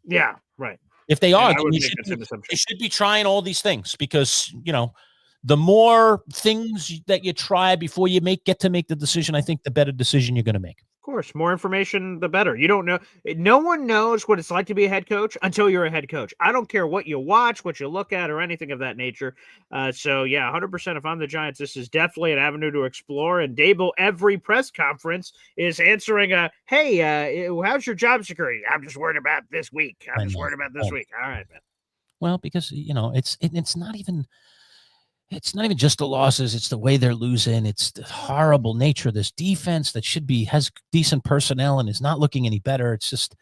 Yeah, right. If they are, then they should be trying all these things, because, the more things that you try before you get to make the decision, I think the better decision you're going to make. Of course, more information, the better. You don't know. No one knows what it's like to be a head coach until you're a head coach. I don't care what you watch, what you look at, or anything of that nature. So, yeah, 100%. If I'm the Giants, this is definitely an avenue to explore. And Dable, every press conference, is answering hey, how's your job security? I'm just worried about this week. I'm just worried about this week. All right, man. Well, because, it's not even... It's not even just the losses. It's the way they're losing. It's the horrible nature of this defense that has decent personnel and is not looking any better. It's just,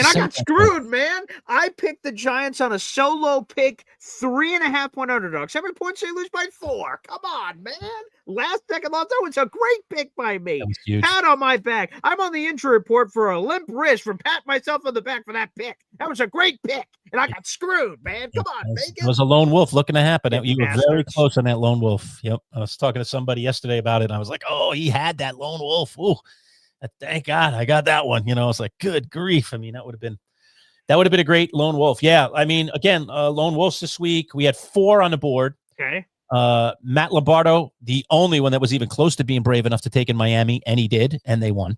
I got screwed, man. I picked the Giants on a solo pick, 3.5-point underdogs. How many points did they lose by? 4? Come on, man. Last second loss. That was a great pick by me. Pat on my back. I'm on the injury report for a limp wrist from patting myself on the back for that pick. That was a great pick. And I got screwed, man. Come on, Vegas. It was a lone wolf looking to happen. You were very close on that lone wolf. Yep. I was talking to somebody yesterday about it, and I was like, oh, he had that lone wolf. Ooh. Thank God I got that one. It's like, good grief. I mean, that would have been a great lone wolf. Yeah. I mean, again, lone wolves this week. We had 4 on the board. Okay. Matt Lombardo, the only one that was even close to being brave enough to take in Miami, and he did, and they won.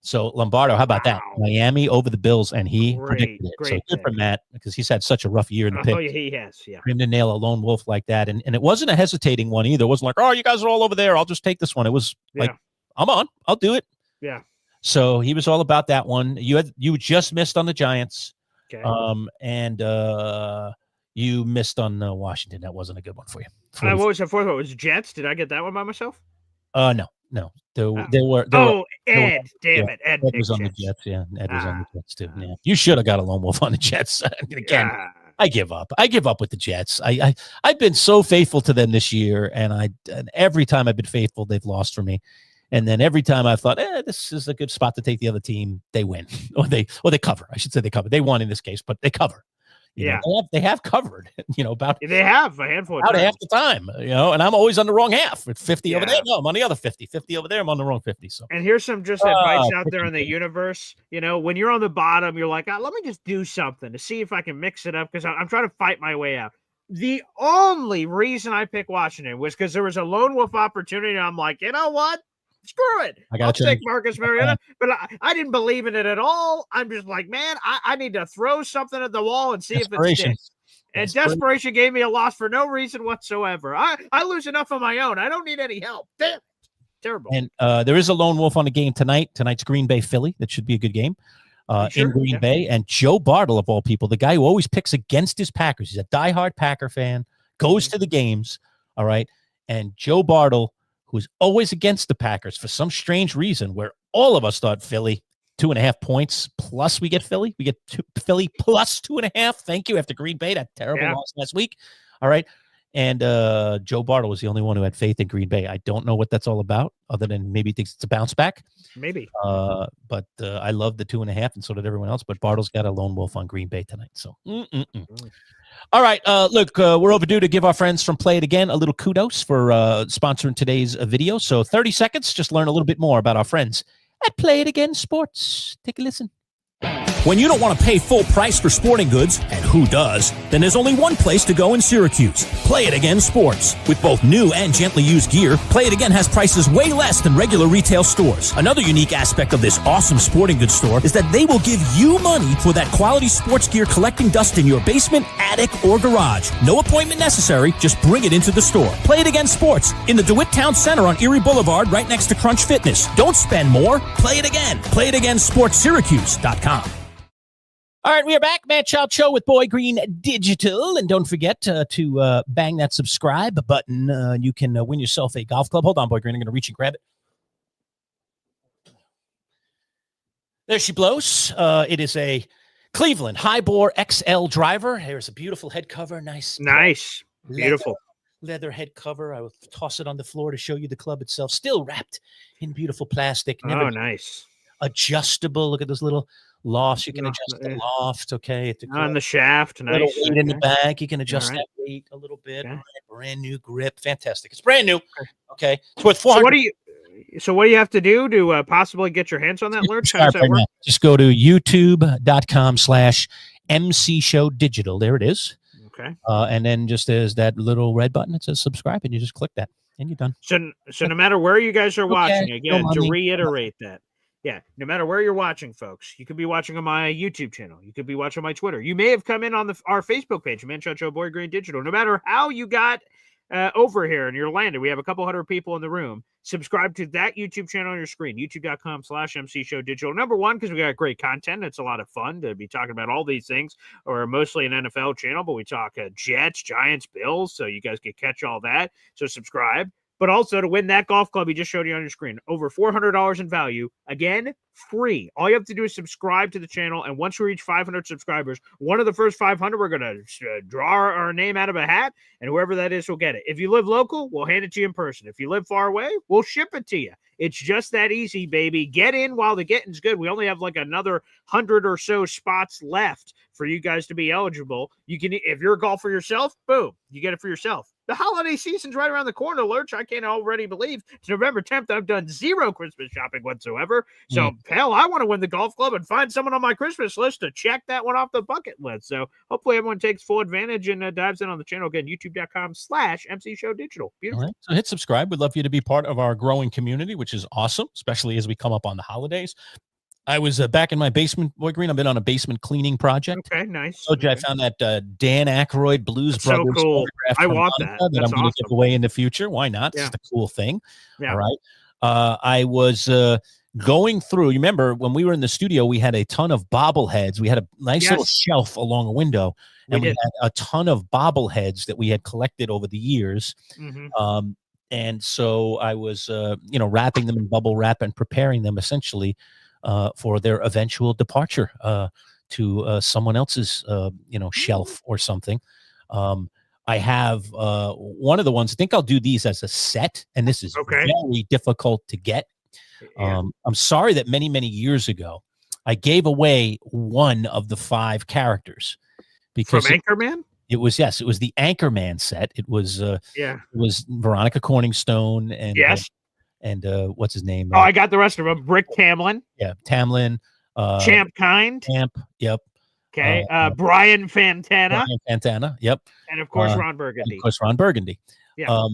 So Lombardo, how about that? Miami over the Bills, and he predicted it. So good for Matt, because he's had such a rough year in the pick. Oh, yeah, he has. Yeah. For him to nail a lone wolf like that, and it wasn't a hesitating one either. It wasn't like, oh, you guys are all over there, I'll just take this one. It was like, I'm on, I'll do it. Yeah. So he was all about that one. You just missed on the Giants. Okay. And you missed on Washington. That wasn't a good one for you. What was the fourth one? Was Jets? Did I get that one by myself? No. There were. Ed. Damn it. Ed was on the Jets. Yeah. Ed was on the Jets too. Yeah. You should have got a lone wolf on the Jets. Again, I give up. I give up with the Jets. I've been so faithful to them this year, and every time I've been faithful, they've lost for me. And then every time I thought, this is a good spot to take the other team, they win, or they cover. I should say they cover. They won in this case, but they cover. You know, they have covered. About they have a handful of about times. half the time. And I'm always on the wrong half. With 50 over there, no, I'm on the other 50. 50 over there, I'm on the wrong 50. So. And here's some just advice out there in the universe. When you're on the bottom, you're like, let me just do something to see if I can mix it up, because I'm trying to fight my way out. The only reason I picked Washington was because there was a lone wolf opportunity. And I'm like, you know what? Screw it. I'll take Marcus Mariota, but I didn't believe in it at all. I'm just like, man, I need to throw something at the wall and see if it sticks. And desperation gave me a loss for no reason whatsoever. I lose enough on my own. I don't need any help. Damn it. Terrible. And there is a lone wolf on the game tonight. Tonight's Green Bay Philly. That should be a good game in Green Bay. And Joe Bartle, of all people, the guy who always picks against his Packers. He's a diehard Packer fan, goes to the games. All right. And Joe Bartle, who's always against the Packers for some strange reason, where all of us thought Philly, 2.5 points plus we get Philly. We get Philly plus 2.5. Thank you. After Green Bay, that terrible loss last week. All right. And Joe Bartle was the only one who had faith in Green Bay. I don't know what that's all about, other than maybe he thinks it's a bounce back. Maybe. But I love the 2.5, and so did everyone else. But Bartle's got a lone wolf on Green Bay tonight. So, All right. Look, we're overdue to give our friends from Play It Again a little kudos for sponsoring today's video. So 30 seconds, just learn a little bit more about our friends at Play It Again Sports. Take a listen. When you don't want to pay full price for sporting goods, and who does, then there's only one place to go in Syracuse. Play It Again Sports. With both new and gently used gear, Play It Again has prices way less than regular retail stores. Another unique aspect of this awesome sporting goods store is that they will give you money for that quality sports gear collecting dust in your basement, attic, or garage. No appointment necessary, just bring it into the store. Play It Again Sports in the DeWitt Town Center on Erie Boulevard right next to Crunch Fitness. Don't spend more, play it again. PlayItAgainSportsSyracuse.com. All right, we are back. Manchild Show with Boy Green Digital. And don't forget to bang that subscribe button. You can win yourself a golf club. Hold on, Boy Green. I'm going to reach and grab it. There she blows. It is a Cleveland High-Bore XL driver. Here's a beautiful head cover. Nice. Beautiful. Leather head cover. I will toss it on the floor to show you the club itself. Still wrapped in beautiful plastic. Nice. Adjustable. Look at those little lofts. You can adjust the loft. Okay. On the shaft. Nice. Little weight in the back. You can adjust that weight a little bit. Okay. All right, brand new grip. Fantastic. It's brand new. Okay. It's worth $400. So what do you have to do to possibly get your hands on that Lurch? How does that work? Just go to youtube.com/MC Show Digital. There it is. Okay. And then just there's that little red button that says subscribe, and you just click that, and you're done. So no matter where you guys are watching, again, to reiterate that. Yeah, no matter where you're watching, folks, you could be watching on my YouTube channel. You could be watching my Twitter. You may have come in on our Facebook page, Manchild Show Boy Green Digital. No matter how you got over here and you're landed, we have a couple hundred people in the room. Subscribe to that YouTube channel on your screen, youtube.com/MC Show Digital. Number one, because we got great content. It's a lot of fun to be talking about all these things. Or mostly an NFL channel, but we talk Jets, Giants, Bills, so you guys can catch all that. So subscribe. But also to win that golf club he just showed you on your screen, over $400 in value. Again, free. All you have to do is subscribe to the channel, and once we reach 500 subscribers, one of the first 500, we're going to draw our name out of a hat, and whoever that is will get it. If you live local, we'll hand it to you in person. If you live far away, we'll ship it to you. It's just that easy, baby. Get in while the getting's good. We only have like another 100 or so spots left for you guys to be eligible. You can, if you're a golfer yourself, boom, you get it for yourself. The holiday season's right around the corner, Lurch. I can't already believe it's November 10th. I've done zero Christmas shopping whatsoever. So, hell, I want to win the golf club and find someone on my Christmas list to check that one off the bucket list. So, hopefully, everyone takes full advantage and dives in on the channel. Again, youtube.com/MC Show Digital. Beautiful. All right. So, hit subscribe. We'd love for you to be part of our growing community, which is awesome, especially as we come up on the holidays. I was back in my basement, Boy Green. I've been on a basement cleaning project. Okay, nice. So I found that Dan Aykroyd Blues Brothers cool. photograph. I want Monica that. I'm going to give away in the future. Why not? Yeah. It's a cool thing. Yeah. All right. I was going through. You remember when we were in the studio, we had a ton of bobbleheads. We had a nice little shelf along a window, and we had a ton of bobbleheads that we had collected over the years. Mm-hmm. And so I was, wrapping them in bubble wrap and preparing them essentially for their eventual departure to someone else's, shelf or something. I have one of the ones. I think I'll do these as a set, and this is very difficult to get. I'm sorry that many, many years ago, I gave away one of the 5 characters because from Anchorman. It was the Anchorman set. It was it was Veronica Corningstone and what's his name? I got the rest of them. Rick Tamlin. Yeah, Tamlin. Champ Kind. Yep. Okay. Brian Fantana. Yep. And of course Ron Burgundy. Yeah.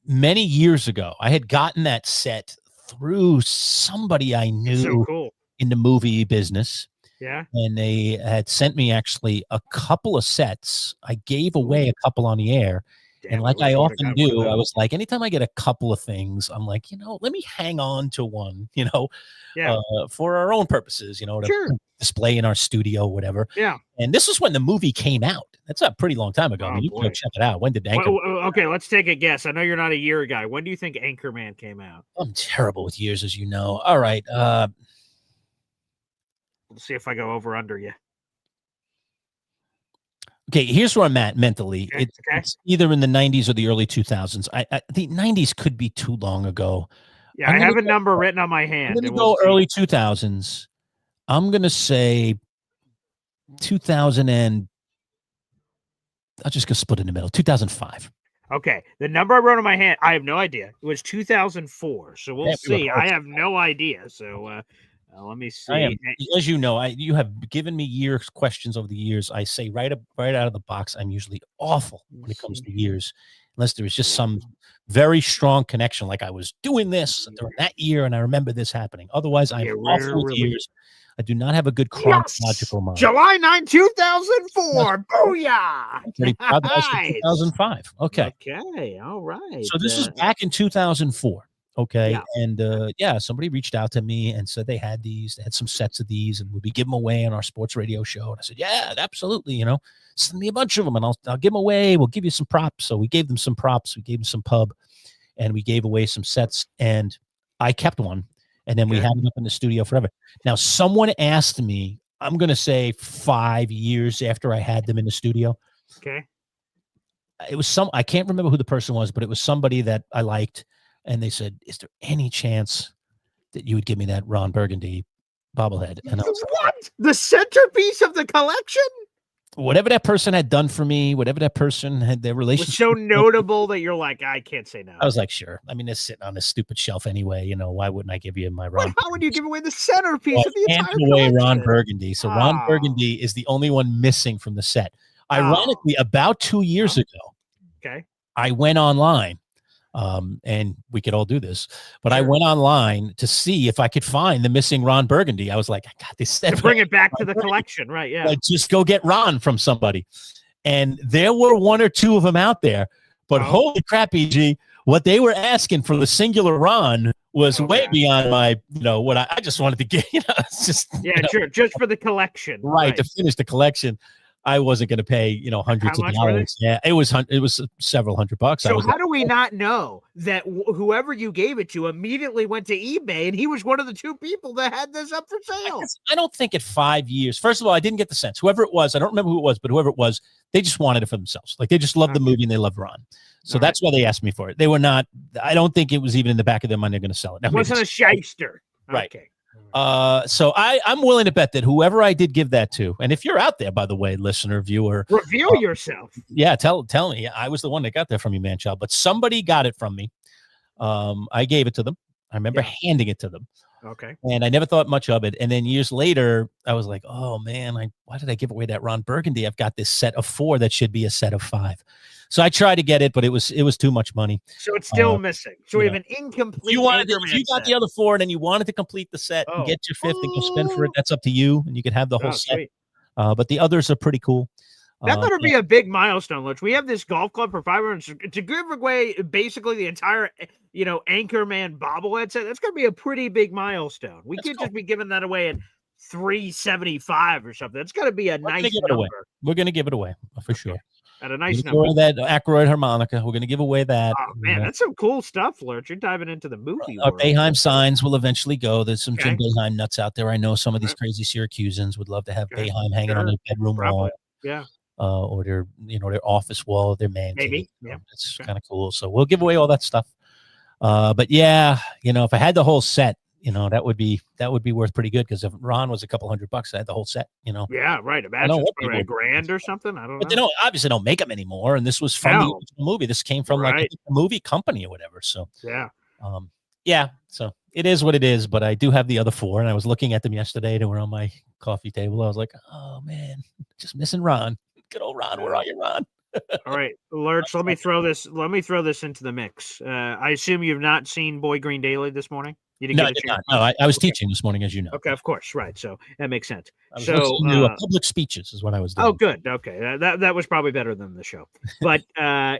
Many years ago, I had gotten that set through somebody I knew in the movie business. Yeah. And they had sent me actually a couple of sets. I gave away a couple on the air. And like I often do, I was like, anytime I get a couple of things, I'm like, let me hang on to one, for our own purposes, to display in our studio, whatever. Yeah. And this was when the movie came out. That's a pretty long time ago. Oh, I mean, you can go boy. check it out. When did Anchorman? Okay, let's take a guess. I know you're not a year guy. When do you think Anchorman came out? I'm terrible with years, as you know. All right. Let's see if I go over under you. Okay, here's where I'm at mentally. Okay, It's either in the 90s or the early 2000s. The 90s could be too long ago. Yeah, I have a number written on my hand. I'm going to go early 2000s. I'm going to say 2000 and I'll just go split in the middle. 2005. Okay, the number I wrote on my hand, I have no idea. It was 2004. So we'll see. I have no idea. So let me see. As you know, you have given me years questions over the years. I say right out of the box, I'm usually awful when it comes to years, unless there is just some very strong connection, like I was doing this during that year and I remember this happening. Otherwise, I'm awful with years. I do not have a good chronological mind. July 9, 2004. Booyah! I'm pretty proud that I said 2005. Okay. Okay. All right. So this is back in 2004. Okay. Yeah. And somebody reached out to me and said they had some sets of these and would be giving them away on our sports radio show. And I said, yeah, absolutely. Send me a bunch of them and I'll give them away. We'll give you some props. So we gave them some props. We gave them some pub and we gave away some sets and I kept one. And then we had it up in the studio forever. Now, someone asked me, I'm going to say 5 years after I had them in the studio. Okay. It was I can't remember who the person was, but it was somebody that I liked. And they said, is there any chance that you would give me that Ron Burgundy bobblehead? And I was like, what? The centerpiece of the collection? Whatever that person had done for me, whatever that person had, their relationship was so notable that you're like, I can't say no. I was like, sure. I mean, it's sitting on this stupid shelf anyway. Why wouldn't I give you my Ron? How would you give away the centerpiece of the entire away collection? Ron Burgundy. So Ron Burgundy is the only one missing from the set. Ironically, about 2 years ago, I went online. And we could all do this, but I went online to see if I could find the missing Ron Burgundy. I was like, I got this set. To bring it back to the collection, right? Yeah. Like, just go get Ron from somebody. And there were one or two of them out there, but holy crap, EG, what they were asking for the singular Ron was way beyond my, what I just wanted to get, it's just, sure. Just for the collection. Right. To finish the collection. I wasn't going to pay, hundreds of dollars. Yeah, it was several $100. So how do we not know that whoever you gave it to immediately went to eBay and he was one of the two people that had this up for sale? I don't think at 5 years. First of all, I didn't get the sense. Whoever it was, I don't remember who it was, but whoever it was, they just wanted it for themselves. Like they just loved the movie and they loved Ron. So that's why they asked me for it. They were not. I don't think it was even in the back of their mind they're going to sell it. It wasn't a shyster. Right. Okay. So I'm willing to bet that whoever I did give that to, and if you're out there, by the way, listener, viewer, reveal yourself. Yeah, tell me. I was the one that got that from you, Manchild, but somebody got it from me. I gave it to them. I remember handing it to them. Okay. And I never thought much of it. And then years later, I was like, oh man, why did I give away that Ron Burgundy? I've got this set of 4 that should be a set of 5. So I tried to get it, but it was too much money. So it's still missing. So we have an incomplete. If you got the other 4 and then you wanted to complete the set and get your 5th and go spend for it, that's up to you. And you can have the whole set. Sweet. But the others are pretty cool. That better be a big milestone, Lutz. We have this golf club for $500 to give away basically the entire, Anchorman bobblehead set. That's going to be a pretty big milestone. We can't just be giving that away at $375 or something. It's got to be a nice number. We're going to give it away for sure. At a nice number. That Ackroyd harmonica. We're going to give away that. Oh, man, that's some cool stuff, Lurch. You're diving into the movie Our world. Boeheim signs will eventually go. There's some Jim Boeheim nuts out there. I know some of these crazy Syracusans would love to have Boeheim hanging on their bedroom wall. Yeah. Or their office wall, their man cave. Maybe. Yeah. It's kind of cool. So we'll give away all that stuff. But yeah, if I had the whole set, that would be worth pretty good, because if Ron was a couple $100, I had the whole set, Yeah, right. Imagine $1,000 or something. I don't know. But they obviously don't make them anymore. And this was from the original movie. This came from like a movie company or whatever. So yeah. So it is what it is. But I do have the other 4, and I was looking at them yesterday. They were on my coffee table. I was like, oh man, just missing Ron. Good old Ron. Where are you, Ron? All right, Lurch, let me throw this into the mix. I assume you've not seen Boy Green Daily this morning? You didn't No, get I a did chance. not. No, I was Okay. teaching this morning, as you know. Okay, of course, right. So that makes sense. I was So, listening to public speeches is what I was doing. oh, good. Okay, that was probably better than the show. But so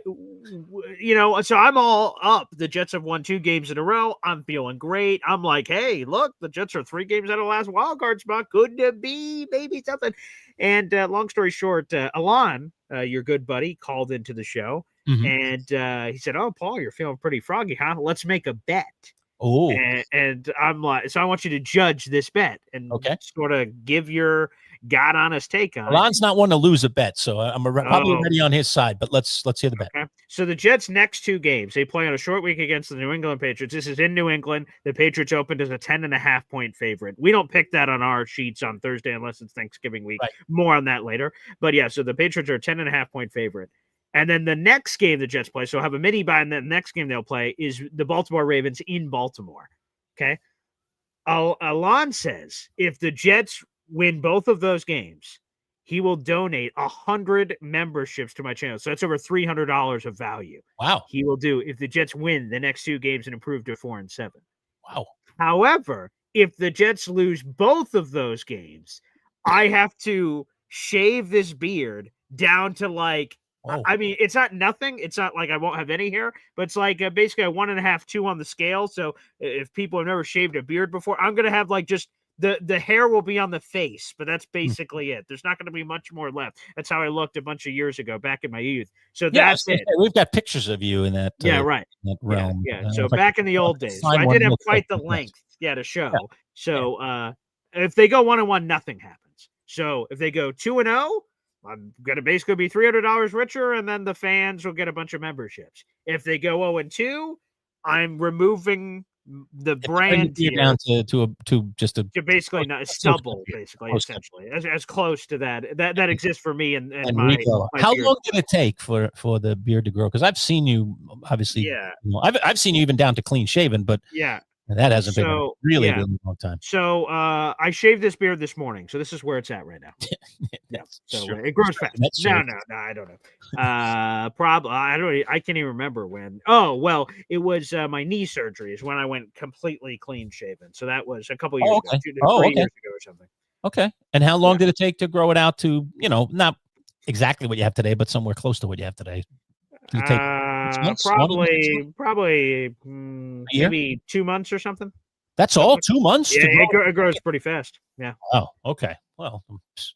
I'm all up. The Jets have won 2 games in a row. I'm feeling great. I'm like, hey, look, the Jets are 3 games out of the last wild card spot. Could to be maybe something. And long story short, Alon, your good buddy, called into the show, Mhm. and he said, "Oh, Paul, you're feeling pretty froggy, huh? Let's make a bet." Oh, And I'm like, so I want you to judge this bet and Okay. sort of give your God honest take on it. Alon's not one to lose a bet, so I'm probably Oh. ready on his side. But let's hear the bet. Okay. So the Jets' next 2 games, they play on a short week against the New England Patriots. This is in New England. The Patriots opened as a 10.5-point favorite. We don't pick that on our sheets on Thursday unless it's Thanksgiving week. Right. More on that later. But yeah, so the Patriots are a 10.5-point favorite. And then the next game the Jets play, so have a mini bye, and the next game they'll play is the Baltimore Ravens in Baltimore. Okay. Alon says if the Jets win both of those games, he will donate 100 memberships to my channel. So that's over $300 of value. Wow. He will do if the Jets win the next 2 games and improve to 4-7. Wow. However, if the Jets lose both of those games, I have to shave this beard down to like, Oh. I mean, it's not nothing. It's not like I won't have any hair, but it's like basically a 1.5, 2 on the scale. So if people have never shaved a beard before, I'm going to have like just the hair will be on the face, but that's basically it. There's not going to be much more left. That's how I looked a bunch of years ago back in my youth. So that's it. We've got pictures of you in that. Yeah, right. That realm. Yeah. So back in the old days, so I did have quite the length, to show. Yeah. So if they go 1-1, nothing happens. So if they go 2-0, I'm going to basically be $300 richer, and then the fans will get a bunch of memberships. If they go 0-2, I'm removing the brand down to just to basically not stubble, basically, essentially, as close to that exists for me and my Rico. How beard. long did it take for the beard to grow? Because I've seen you, obviously. Yeah. I've seen you even down to clean shaven, but Yeah. that hasn't been a really long time. So I shaved this beard this morning. So this is where it's at right now. Yeah. So Sure. it grows fast. That's No, sure. I don't know. Probably I can't even remember when. Oh, well, it was my knee surgery is when I went completely clean shaven. So that was a couple years ago, 3 years ago or something. Okay. And how long did it take to grow it out to, not exactly what you have today, but somewhere close to what you have today? Did it take 6 months? Probably maybe 2 months or something. That's all? 2 months? Yeah, to grow? it grows pretty fast. Yeah. Oh, okay. Well,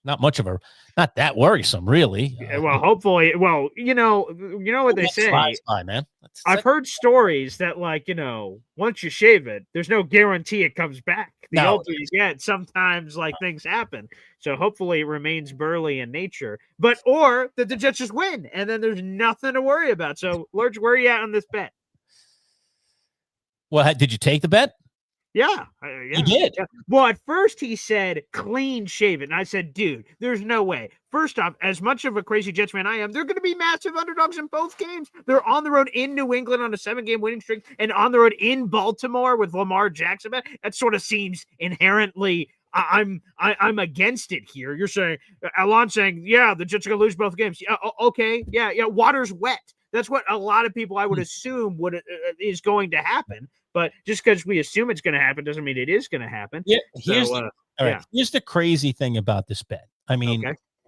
not much of not that worrisome, really. Well, hopefully, you know what they say. By, man. I've heard stories that, once you shave it, there's no guarantee it comes back. The older you get, sometimes things happen. So hopefully it remains burly in nature, or that the Jets just win, and then there's nothing to worry about. So, Lurch, where are you at on this bet? Well, did you take the bet? Yeah. You did? Yeah. Well, at first he said clean shaven. And I said, dude, there's no way. First off, as much of a crazy Jets fan I am, they're going to be massive underdogs in both games. They're on the road in New England on a 7-game winning streak and on the road in Baltimore with Lamar Jackson. That sort of seems inherently I'm against it here. You're saying, Alon's saying, yeah, the Jets are going to lose both games. Yeah, okay. Yeah. Water's wet. That's what a lot of people I would assume is going to happen. But just because we assume it's going to happen doesn't mean it is going to happen. Yeah. Here's the crazy thing about this bet. I mean,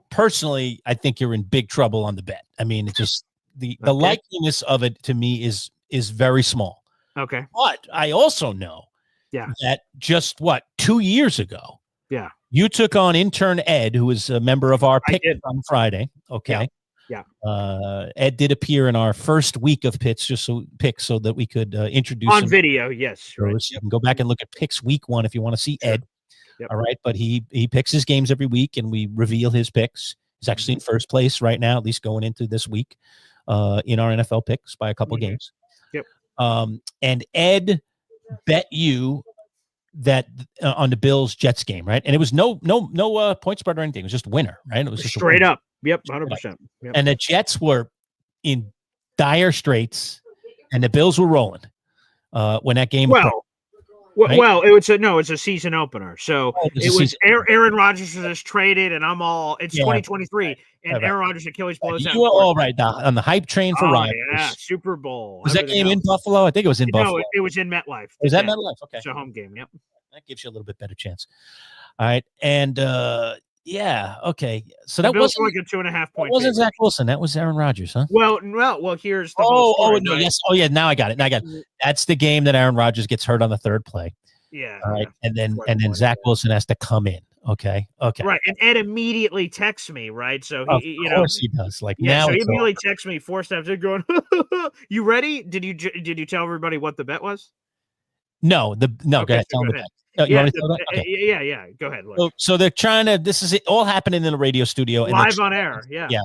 personally, I think you're in big trouble on the bet. I mean, it's just the likeliness of it to me is very small. Okay. But I also know that just 2 years ago, you took on intern Ed, who is a member of our pick on Friday. Okay. Yeah. Ed did appear in our first week of picks, so that we could introduce on him. video. Yes. Right. You can go back and look at picks week 1 if you want to see Ed. Yep. All right. But he picks his games every week and we reveal his picks. He's actually in first place right now, at least going into this week in our NFL picks by a couple of games. Yep. And Ed bet you that on the Bills Jets game, right? And it was no point spread or anything. It was just winner, right? It was just straight up. Yep, 100%. Yep. And the Jets were in dire straits, and the Bills were rolling when that game. Well, Well, right? well, it's a season opener. So Oh, it's a it was season- Aaron Rodgers was just traded, and it's Yeah, 2023, and right. Aaron Rodgers' Achilles blows out. You were all right on the hype train for Oh Rodgers. yeah, Super Bowl. Was that everything game in else. Buffalo? I think it was in No, Buffalo. it was in MetLife. Was that Yeah. MetLife? Okay. It's a home game. Yep. That gives you a little bit better chance. All right. And yeah, okay. So The that Bills wasn't were like a 2.5 point. wasn't favorite. Zach Wilson. That was Aaron Rodgers, huh? Well, here's the whole story. No, right? yes. Oh, yeah. Now I got it. That's the game that Aaron Rodgers gets hurt on the third play. Yeah. All right. yeah. And then Zach Wilson has to come in. Okay. Right, and Ed immediately texts me, right? So Of he, course he does. Like yeah. now So he it's immediately texts me 4 steps in, going, "You ready? Did you tell everybody what the bet was?" no. Go Okay, ahead. so Tell go him ahead. the you Yeah, want me to tell them? Okay. yeah. Go ahead. Look. So they're trying to. This is it all happening in the radio studio. And they're Live on air. Yeah. Yeah.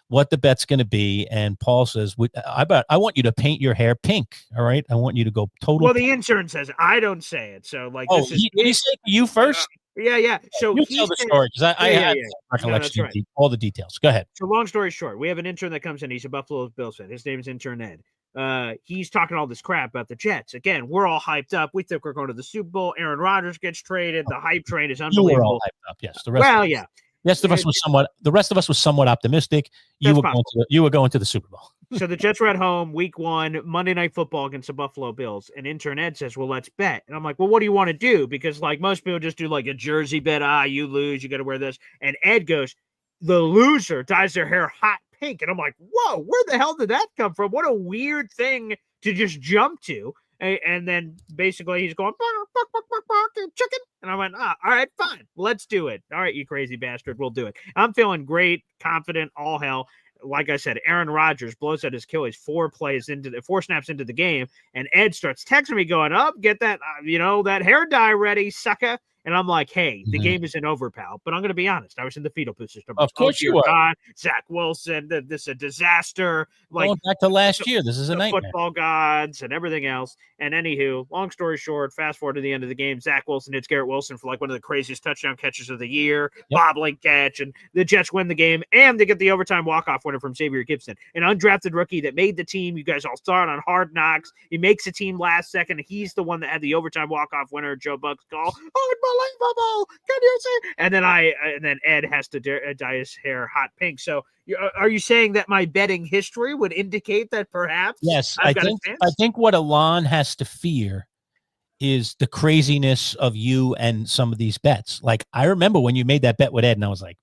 What the bet's going to be, and Paul says, I want you to paint your hair pink. All right, I want you to go total. Well, the intern says it. I don't say it. So like, Oh, this is did he say it to you first? yeah. So You he tell the said- story because I Yeah, had yeah. recollection No, that's of all the details. Go ahead. So long story short, we have an intern that comes in. He's a Buffalo Bills fan. His name is Intern Ed. He's talking all this crap about the Jets. Again, we're all hyped up. We think we're going to the Super Bowl. Aaron Rodgers gets traded. The hype train is You unbelievable. were all hyped up. Yes. The rest. Well, yeah. The rest of us was somewhat optimistic. You That's were going to the Super Bowl. So the Jets were at home, week 1, Monday Night Football against the Buffalo Bills. And intern Ed says, well, let's bet. And I'm like, well, what do you want to do? Because like most people just do like a jersey bet. You lose, you got to wear this. And Ed goes, the loser dyes their hair hot pink. And I'm like, whoa, where the hell did that come from? What a weird thing to just jump to. And then basically he's going, bark, bark, bark, bark, chicken. And I went, all right, fine. Let's do it. All right, you crazy bastard. We'll do it. I'm feeling great, confident, all hell. Like I said, Aaron Rodgers blows out his Achilles 4 snaps into the game. And Ed starts texting me going, up, get that, that hair dye ready, sucker. And I'm like, hey, the game isn't over, pal. But I'm going to be honest. I was in the fetal position. Of course you are. God, Zach Wilson, this is a disaster. Like Going back to last year, this is a the nightmare. football gods and everything else. And anywho, long story short, fast forward to the end of the game, Zach Wilson hits Garrett Wilson for like one of the craziest touchdown catches of the year, bobbling catch, and the Jets win the game, and they get the overtime walk-off winner from Xavier Gibson, an undrafted rookie that made the team. You guys all saw it on Hard Knocks. He makes the team last second. He's the one that had the overtime walk-off winner, Joe Buck's call. Unbelievable! Can you see? And then Ed has to dye his hair hot pink. So are you saying that my betting history would indicate that perhaps? Yes, I've got a chance? I think what Alon has to fear is the craziness of you and some of these bets. Like I remember when you made that bet with Ed, and I was like,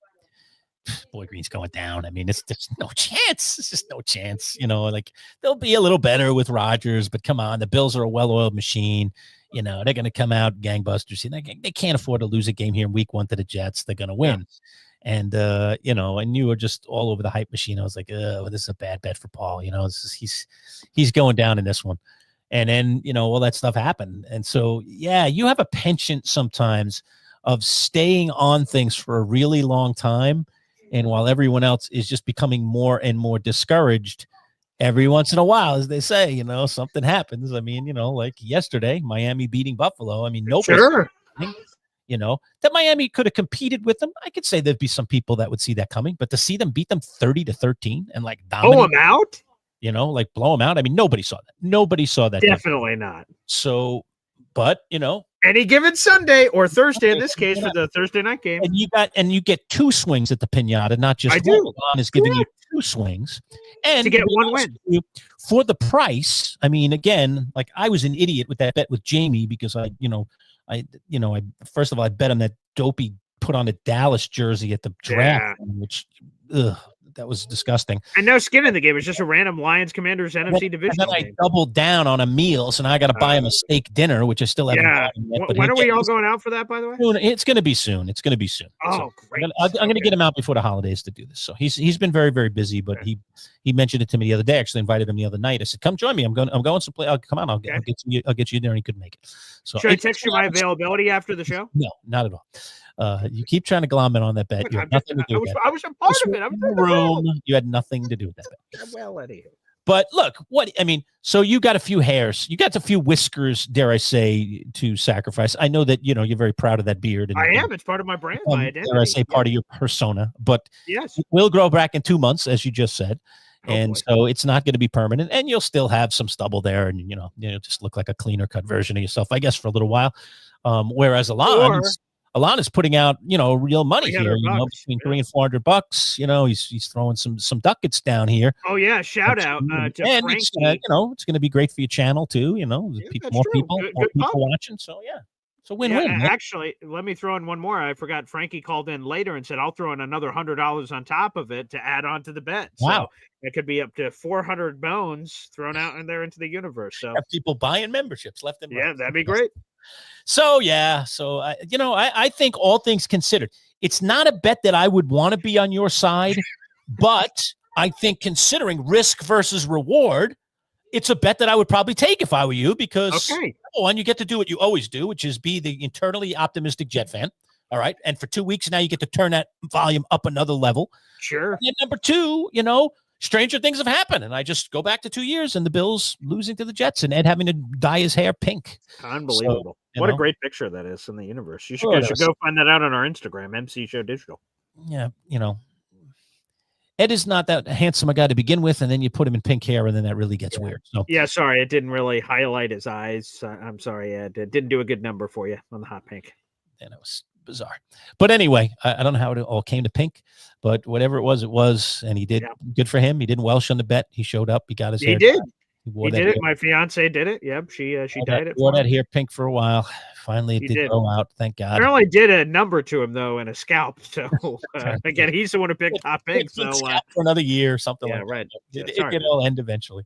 Boy Green's going down. I mean, there's no chance. It's just no chance. Like they'll be a little better with Rodgers, but come on, the Bills are a well-oiled machine. They're going to come out gangbusters. They can't afford to lose a game here in week 1 to the Jets. They're going to win. Yeah. And, and you were just all over the hype machine. I was like, this is a bad bet for Paul. He's going down in this one. And then, all that stuff happened. And so, yeah, you have a penchant sometimes of staying on things for a really long time. And while everyone else is just becoming more and more discouraged, every once in a while, as they say, something happens. I mean, like yesterday, Miami beating Buffalo. I mean, nobody, that Miami could have competed with them. I could say there'd be some people that would see that coming, but to see them beat them 30-13 and like dominate, blow them out, like blow them out. I mean, nobody saw that. Nobody saw that. Definitely not. So, but any given Sunday or Thursday in this case for the Thursday night game, and you get 2 swings at the pinata, not just one. Alon is giving you 2 swings, and to get 1 win for the price. I mean, again, like I was an idiot with that bet with Jamie because I first of all I bet him that Dopey put on a Dallas jersey at the draft, which that was disgusting. And no skin in the game. It was just a random Lions Commanders NFC division. And then I doubled down on a meal, so now I got to buy him a steak dinner, which I still haven't gotten yet. But when are we all going out for that, by the way? It's going to be soon. Oh, great. I'm going to get him out before the holidays to do this. So he's been very, very busy, but he mentioned it to me the other day. I actually invited him the other night. I said, "Come join me. I'm going to play. Come on, I'll get you there." And he couldn't make it. So should I text you my availability after the show? No, not at all. You keep trying to glom it on that bet. You had nothing to do with that. I was a part of it. I was in the room. You had nothing to do with that bet. Well, Eddie. But look, so you got a few hairs, you got a few whiskers, dare I say, to sacrifice. I know that, you're very proud of that beard. And, I am. It's part of my brand, my identity. Dare I say, part of your persona. But yes, it will grow back in 2 months, as you just said. And so it's not going to be permanent, and you'll still have some stubble there, and just look like a cleaner cut version of yourself, I guess, for a little while. Whereas Alon is putting out real money here, between $300 and $400. He's throwing some ducats down here. Oh yeah, shout out to and Frankie. it's going to be great for your channel too. More people watching. So yeah. It's a win-win. Yeah, actually, let me throw in one more. I forgot Frankie called in later and said, I'll throw in another $100 on top of it to add on to the bet. Wow. So it could be up to 400 bones thrown out in there into the universe. So have people buying memberships left and right. Yeah, that'd be great. So, yeah. So, I think all things considered, it's not a bet that I would want to be on your side, but I think considering risk versus reward, it's a bet that I would probably take if I were you, because one, you get to do what you always do, which is be the internally optimistic Jet fan. All right. And for 2 weeks now, you get to turn that volume up another level. Sure. And then number two, stranger things have happened. And I just go back to 2 years and the Bills losing to the Jets and Ed having to dye his hair pink. Unbelievable. So, what a great picture that is in the universe. You should go find that out on our Instagram, MC Show Digital. Yeah. Ed is not that handsome a guy to begin with, and then you put him in pink hair, and then that really gets weird. So yeah, sorry, it didn't really highlight his eyes. I'm sorry, Ed. It didn't do a good number for you on the hot pink. And it was bizarre. But anyway, I don't know how it all came to pink, but whatever it was, and he did good for him. He didn't welsh on the bet. He showed up. He got his hair. He did it. My fiance did it. Yep, she dyed it. Wore that hair pink for a while. Finally, it did go out. Thank God. Apparently did a number to him though, and a scalp. So again, he's the one who picked hot pink. So for another year, or something like right. that. It can all end eventually.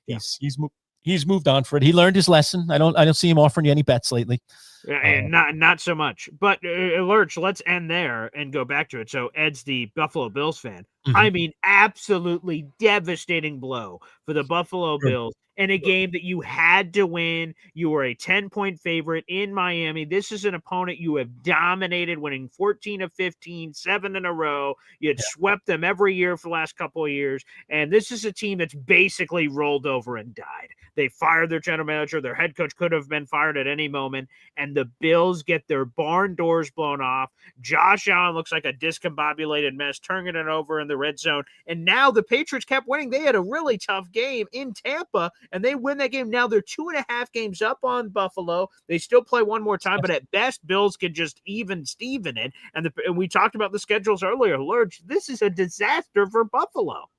He's moved on for it. He learned his lesson. I don't see him offering you any bets lately. And not so much. But Lurch, let's end there and go back to it. So Ed's the Buffalo Bills fan. Mm-hmm. I mean, absolutely devastating blow for the Buffalo Bills in a game that you had to win. You were a 10-point favorite in Miami. This is an opponent you have dominated, winning 14 of 15, 7 in a row. You had swept them every year for the last couple of years. And this is a team that's basically rolled over and died. They fired their general manager. Their head coach could have been fired at any moment. And the Bills get their barn doors blown off. Josh Allen looks like a discombobulated mess, turning it over in the red zone. And now the Patriots kept winning. They had a really tough game in Tampa, and they win that game. Now they're 2.5 games up on Buffalo. They still play one more time, but at best, Bills could just even Steven it. And we talked about the schedules earlier. Lurch, this is a disaster for Buffalo.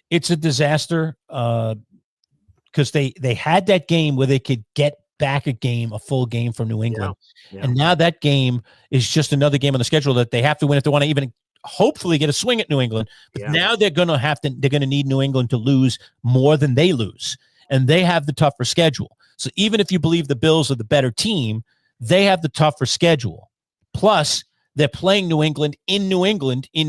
It's a disaster because they had that game where they could get back a full game from New England. And now that game is just another game on the schedule that they have to win if they want to even hopefully get a swing at New England. But now they're going to need New England to lose more than they lose. And they have the tougher schedule. So even if you believe the Bills are the better team, they have the tougher schedule. Plus, they're playing New England in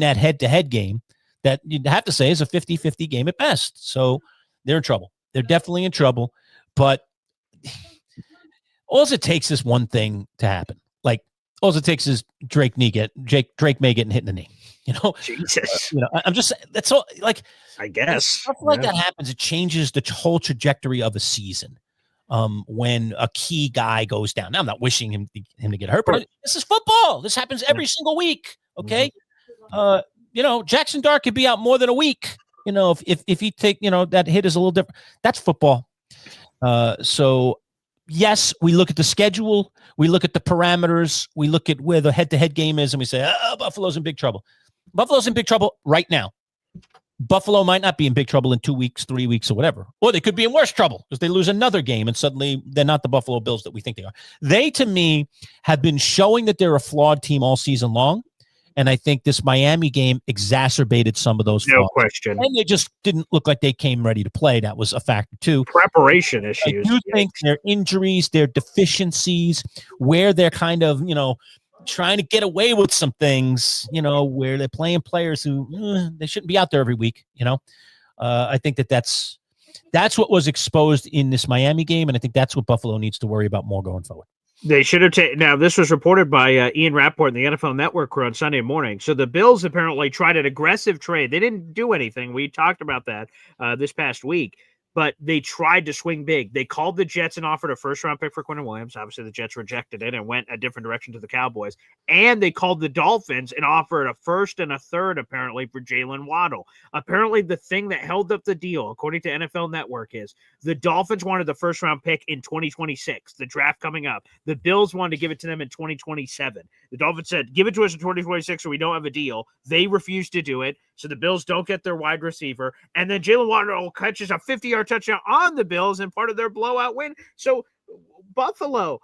that head-to-head game that you'd have to say is a 50-50 game at best. So they're in trouble. They're definitely in trouble. But all it takes is one thing to happen. Like, all it takes is Drake may getting hit in the knee. Jesus. I'm just saying, that's all. Like, I guess stuff like that happens. It changes the whole trajectory of a season. When a key guy goes down. Now, I'm not wishing him to get hurt, but this is football. This happens every single week. Okay. Jaxson Dart could be out more than a week. If he take, that hit is a little different. That's football. So yes, we look at the schedule, we look at the parameters, we look at where the head-to-head game is, and we say, Buffalo's in big trouble. Buffalo's in big trouble right now. Buffalo might not be in big trouble in 2 weeks, 3 weeks, or whatever. Or they could be in worse trouble because they lose another game and suddenly they're not the Buffalo Bills that we think they are. They, to me, have been showing that they're a flawed team all season long. And I think this Miami game exacerbated some of those flaws. No question. And they just didn't look like they came ready to play. That was a factor, too. Preparation issues. I do think their injuries, their deficiencies, where they're kind of, trying to get away with some things, where they're playing players who they shouldn't be out there every week, I think that's what was exposed in this Miami game, and I think that's what Buffalo needs to worry about more going forward. They should have taken. Now, this was reported by Ian Rappaport and the NFL Network crew on Sunday morning. So the Bills apparently tried an aggressive trade. They didn't do anything. We talked about that this past week. but they tried to swing big. They called the Jets and offered a first-round pick for Quinnen Williams. Obviously, the Jets rejected it and went a different direction to the Cowboys. And they called the Dolphins and offered a first and a third, apparently, for Jalen Waddle. Apparently, the thing that held up the deal, according to NFL Network, is the Dolphins wanted the first-round pick in 2026, the draft coming up. The Bills wanted to give it to them in 2027. The Dolphins said, give it to us in 2026 or we don't have a deal. They refused to do it, so the Bills don't get their wide receiver. And then Jalen Waddle catches a 50-yard touchdown on the Bills and part of their blowout win. So Buffalo,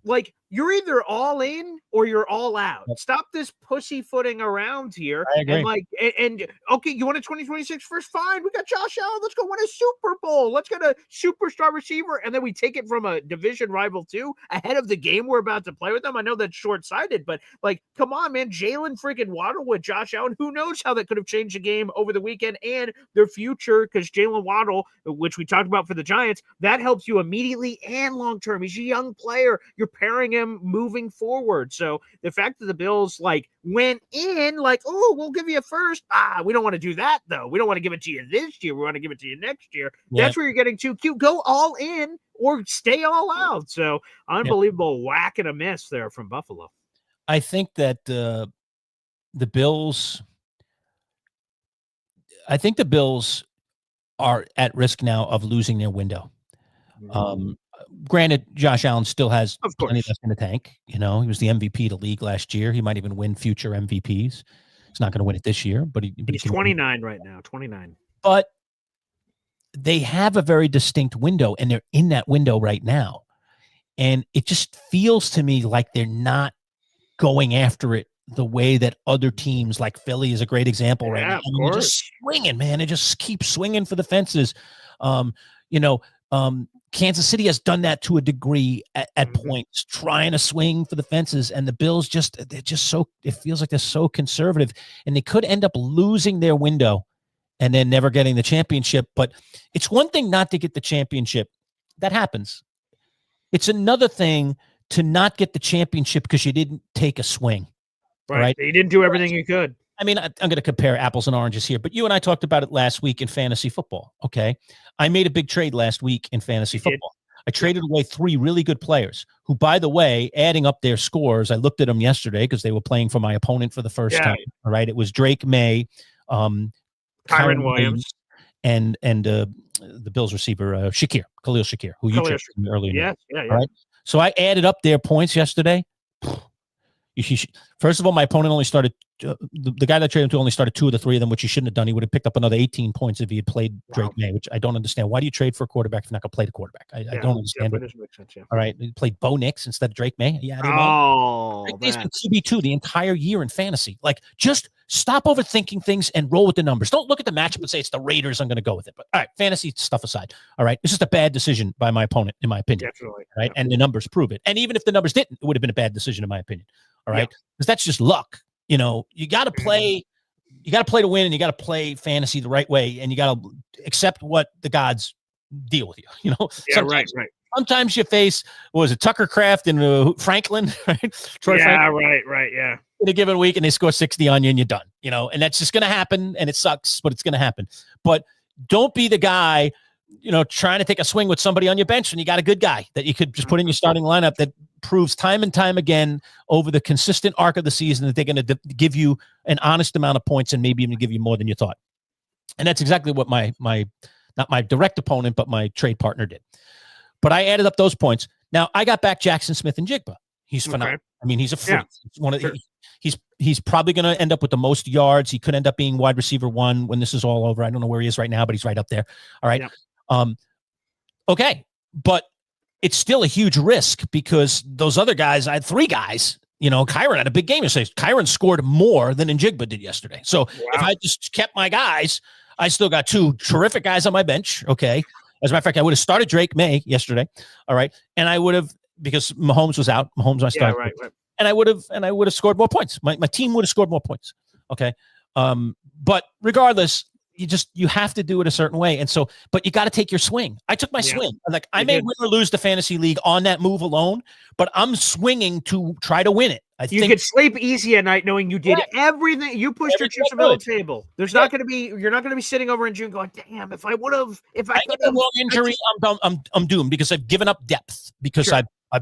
like, you're either all in or you're all out. Stop this pussyfooting around here. I agree. And like, and okay, you want a 2026 first? Fine. We got Josh Allen. Let's go win a Super Bowl. Let's get a superstar receiver. And then we take it from a division rival too ahead of the game we're about to play with them. I know that's short-sighted, but like, come on, man. Jalen freaking Waddle with Josh Allen. Who knows how that could have changed the game over the weekend and their future, because Jalen Waddle, which we talked about for the Giants, that helps you immediately and long-term. He's a young player. You're pairing him moving forward. So the fact that the Bills like went in like, oh, we'll give you a first. We don't want to do that though. We don't want to give it to you this year. We want to give it to you next year. Yeah. That's where you're getting too cute. Go all in or stay all out. So unbelievable whack and a miss there from Buffalo. I think that the Bills are at risk now of losing their window. Granted, Josh Allen still has plenty left in the tank. You know, he was the MVP of the league last year. He might even win future MVPs. He's not going to win it this year, but he's 29 right now, 29. But they have a very distinct window, and they're in that window right now. And it just feels to me like they're not going after it the way that other teams, like Philly is a great example right now. I mean, they're just swinging, man. They just keep swinging for the fences. Kansas City has done that to a degree at points, trying to swing for the fences, and the Bills it feels like they're so conservative, and they could end up losing their window and then never getting the championship. But it's one thing not to get the championship. That happens. It's another thing to not get the championship because you didn't take a swing. Right? You didn't do everything you could. I mean, I'm going to compare apples and oranges here, but you and I talked about it last week in fantasy football, okay? I made a big trade last week in fantasy football. I traded away 3 really good players who, by the way, adding up their scores, I looked at them yesterday because they were playing for my opponent for the first time, all right? It was Drake May, Kyron Williams, and the Bills receiver, Khalil Shakir, who you traded earlier. Yeah. All right? So I added up their points yesterday. First of all, my opponent only started the guy that traded him to only started 2 of the 3 of them, which he shouldn't have done. He would have picked up another 18 points if he had played Drake May, which I don't understand. Why do you trade for a quarterback if you're not going to play the quarterback? I don't understand it. Sense, All right, he played Bo Nix instead of Drake May. Yeah, Drake May's been QB2 the entire year in fantasy. Like, just stop overthinking things and roll with the numbers. Don't look at the matchup and say it's the Raiders. I'm going to go with it. But all right, fantasy stuff aside. All right, it's just a bad decision by my opponent, in my opinion. Definitely. Right, and the numbers prove it. And even if the numbers didn't, it would have been a bad decision, in my opinion. All right, because that's just luck. You know, you got to play. You got to play to win, and you got to play fantasy the right way, and you got to accept what the gods deal with you. You know, right. Sometimes you face, Tucker Kraft and Franklin, right? Troy Franklin, right, yeah. In a given week, and they score 60 on you, and you're done. You know, and that's just going to happen, and it sucks, but it's going to happen. But don't be the guy, trying to take a swing with somebody on your bench when you got a good guy that you could just put in your starting lineup that proves time and time again over the consistent arc of the season that they're going to give you an honest amount of points and maybe even give you more than you thought. And that's exactly what my not my direct opponent, but my trade partner did. But I added up those points. Now I got back Jaxson Smith-Njigba. He's phenomenal. I mean, he's a freak. He's probably going to end up with the most yards. He could end up being wide receiver 1 when this is all over. I don't know where he is right now, but he's right up there. All right. Okay. But it's still a huge risk because those other guys, I had 3 guys, Kyron had a big game yesterday. Kyron scored more than Njigba did yesterday. So if I just kept my guys, I still got 2 terrific guys on my bench. Okay. As a matter of fact, I would have started Drake May yesterday. All right. And I would have, because Mahomes was out. Mahomes, I started. Right. And I would have scored more points. My team would have scored more points. Okay. But regardless, you have to do it a certain way. And so, but you got to take your swing. I took my swing. Like I may win or lose the fantasy league on that move alone, but I'm swinging to try to win it. You could sleep easy at night knowing you did everything. You pushed your chips around the table. There's not going to be. You're not going to be sitting over in June going, "Damn, if I would have, if I get a long injury, I'm doomed because I've given up depth because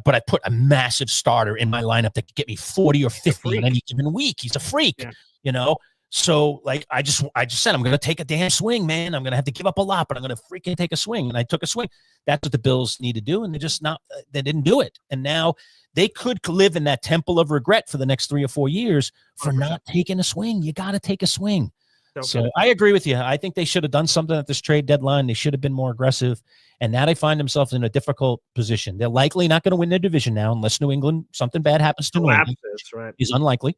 but I put a massive starter in my lineup that could get me 40 or 50 in any given week. He's a freak, you know. So like I just said I'm going to take a damn swing, man. I'm going to have to give up a lot, but I'm going to freaking take a swing. And I took a swing. That's what the Bills need to do, and they didn't do it. And now they could live in that temple of regret for the next 3 or 4 years for 100%. Not taking a swing. You got to take a swing. So I agree with you. I think they should have done something at this trade deadline. They should have been more aggressive. And now they find themselves in a difficult position. They're likely not going to win their division now unless New England, something bad happens to New England. Right. Is unlikely.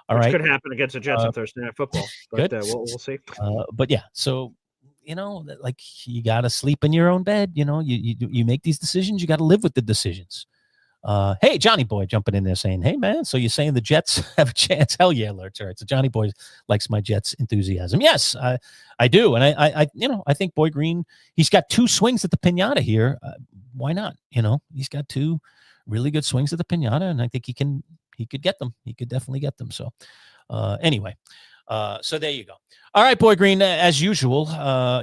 All right. Could happen against the Jets on Thursday Night Football. But, good. We'll see. But yeah, so, you know, like you got to sleep in your own bed. You know, you make these decisions. You got to live with the decisions. Hey, Johnny Boy jumping in there saying, hey, man, so you're saying the Jets have a chance? Hell yeah, alerts. All right. So Johnny Boy likes my Jets enthusiasm. Yes, I do. And I think Boy Green, he's got 2 swings at the pinata here. Why not? You know, he's got 2 really good swings at the pinata, and I think he could get them. He could definitely get them. So anyway, so there you go. All right, Boy Green, as usual,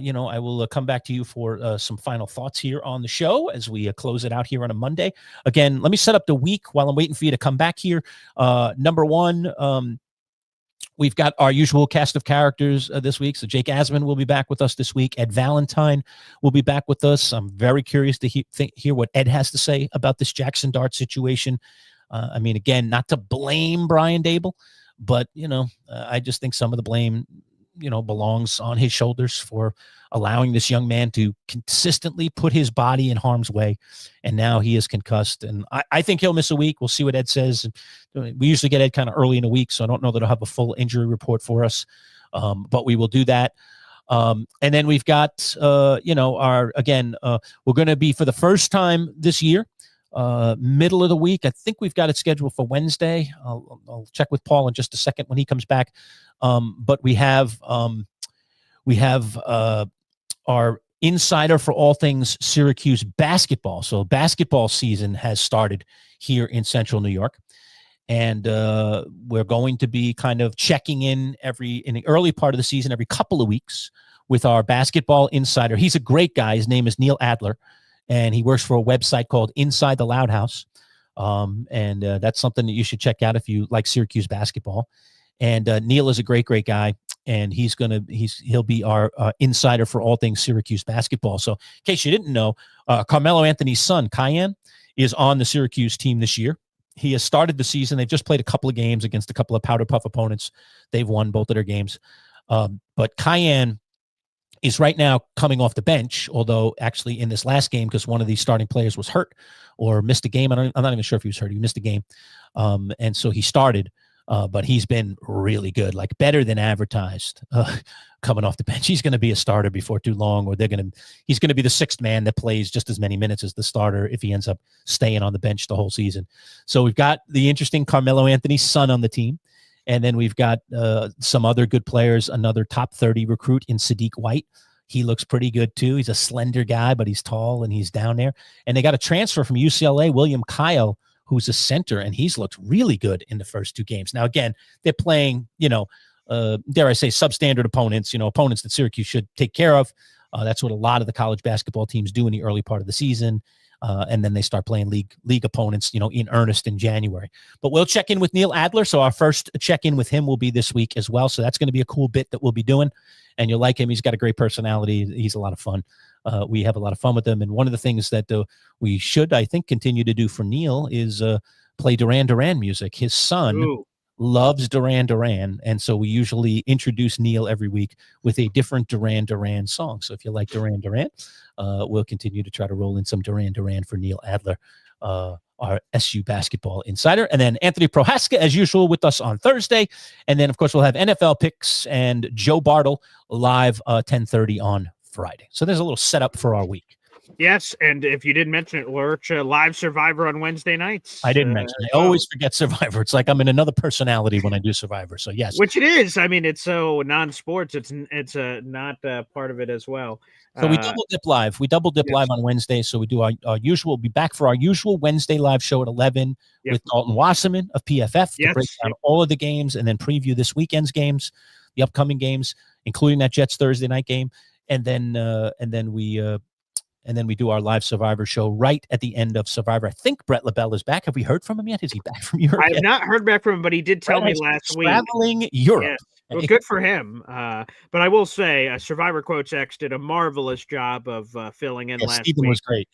you know, I will come back to you for some final thoughts here on the show as we close it out here on a Monday. Again, let me set up the week while I'm waiting for you to come back here. Number one, we've got our usual cast of characters this week. So Jake Asman will be back with us this week. Ed Valentine will be back with us. I'm very curious to hear what Ed has to say about this Jaxson Dart situation. I mean, again, not to blame Brian Dable, but, you know, I just think some of the blame, you know, belongs on his shoulders for allowing this young man to consistently put his body in harm's way. And now he is concussed. And I think he'll miss a week. We'll see what Ed says. We usually get Ed kind of early in the week, so I don't know that I'll have a full injury report for us. But we will do that. And then we've got, you know, we're going to be for the first time this year, middle of the week. I think we've got it scheduled for Wednesday. I'll check with Paul in just a second when he comes back. But we have our insider for all things Syracuse basketball. So basketball season has started here in Central New York. And we're going to be kind of checking in the early part of the season, every couple of weeks with our basketball insider. He's a great guy. His name is Neil Adler, and he works for a website called Inside the Loud House. And that's something that you should check out if you like Syracuse basketball. And Neil is a great, great guy, and he'll be our insider for all things Syracuse basketball. So in case you didn't know, Carmelo Anthony's son, Cayenne, is on the Syracuse team this year. He has started the season. They've just played a couple of games against a couple of powder puff opponents. They've won both of their games. But Cayenne is right now coming off the bench, although actually in this last game, because one of these starting players was hurt or missed a game. I'm not even sure if he was hurt. He missed a game. And so he started. But he's been really good, like better than advertised, coming off the bench. He's going to be a starter before too long, or he's going to be the 6th man that plays just as many minutes as the starter if he ends up staying on the bench the whole season. So we've got the interesting Carmelo Anthony's son on the team. And then we've got some other good players, another top 30 recruit in Sadiq White. He looks pretty good too. He's a slender guy, but he's tall and he's down there. And they got a transfer from UCLA, William Kyle, who's a center, and he's looked really good in the first 2 games. Now, again, they're playing, you know, dare I say, substandard opponents, you know, opponents that Syracuse should take care of. That's what a lot of the college basketball teams do in the early part of the season. And then they start playing league opponents, you know, in earnest in January. But we'll check in with Neil Adler. So our first check-in with him will be this week as well. So that's going to be a cool bit that we'll be doing. And you'll like him. He's got a great personality. He's a lot of fun. We have a lot of fun with him. And one of the things that we should, I think, continue to do for Neil is play Duran Duran music. His son loves Duran Duran. And so we usually introduce Neil every week with a different Duran Duran song. So if you like Duran Duran, we'll continue to try to roll in some Duran Duran for Neil Adler, our SU basketball insider. And then Anthony Prohaska, as usual, with us on Thursday. And then, of course, we'll have NFL picks and Joe Bartle live 10:30 on Friday. So there's a little setup for our week. Yes, and if you didn't mention it, Lurch, live Survivor on Wednesday nights. I didn't mention it. I always forget Survivor. It's like I'm in another personality when I do Survivor. So yes. Which it is. I mean, it's so non-sports. It's not part of it as well. So we double dip live. We double dip yes. live on Wednesday. So we do our usual. We'll be back for our usual Wednesday live show at 11 with Dalton Wasserman of PFF to break down all of the games and then preview this weekend's games, the upcoming games, including that Jets Thursday night game, and then we do our live Survivor show right at the end of Survivor. I think Brett LaBelle is back. Have we heard from him yet? Is he back from Europe? I have not heard back from him, but he did tell me last week. Traveling Europe. Yes. Well, good for him. But I will say, Survivor Quotes X did a marvelous job of filling in last Stephen week. Was great,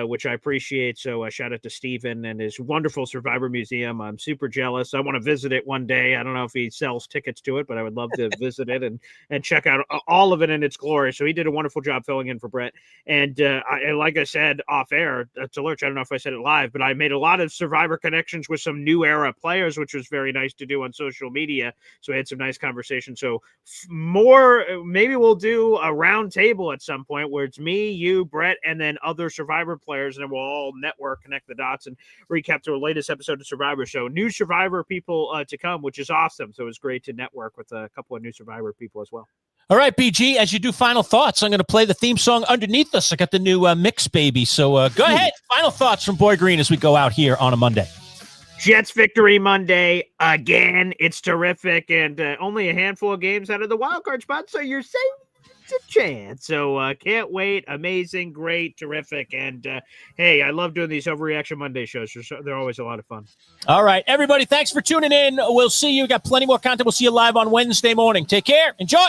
which I appreciate. So shout out to Stephen and his wonderful Survivor Museum. I'm super jealous. I want to visit it one day. I don't know if he sells tickets to it, but I would love to visit it and check out all of it in its glory. So he did a wonderful job filling in for Brett. And like I said off air to Lurch, I don't know if I said it live, but I made a lot of Survivor connections with some new era players, which was very nice to do on social media. So I had some nice conversation. So maybe we'll do a round table at some point where it's me, you, Brett, and then other Survivor players, and then we'll all network, connect the dots, and recap to our latest episode of Survivor. So new Survivor people to come, which is awesome. So it was great to network with a couple of new Survivor people as well. All right, BG, as you do final thoughts, I'm going to play the theme song underneath us. I got the new mix, baby. So go ahead. Final thoughts from Boy Green as we go out here on a Monday. Jets victory Monday again. It's terrific, and only a handful of games out of the wild card spot, so you're safe. A chance. So can't wait. Amazing, great, terrific. And hey, I love doing these Overreaction Monday shows. They're always a lot of fun. All right, everybody, thanks for tuning in. We'll see you. We got plenty more content. We'll see you live on Wednesday morning. Take care. Enjoy.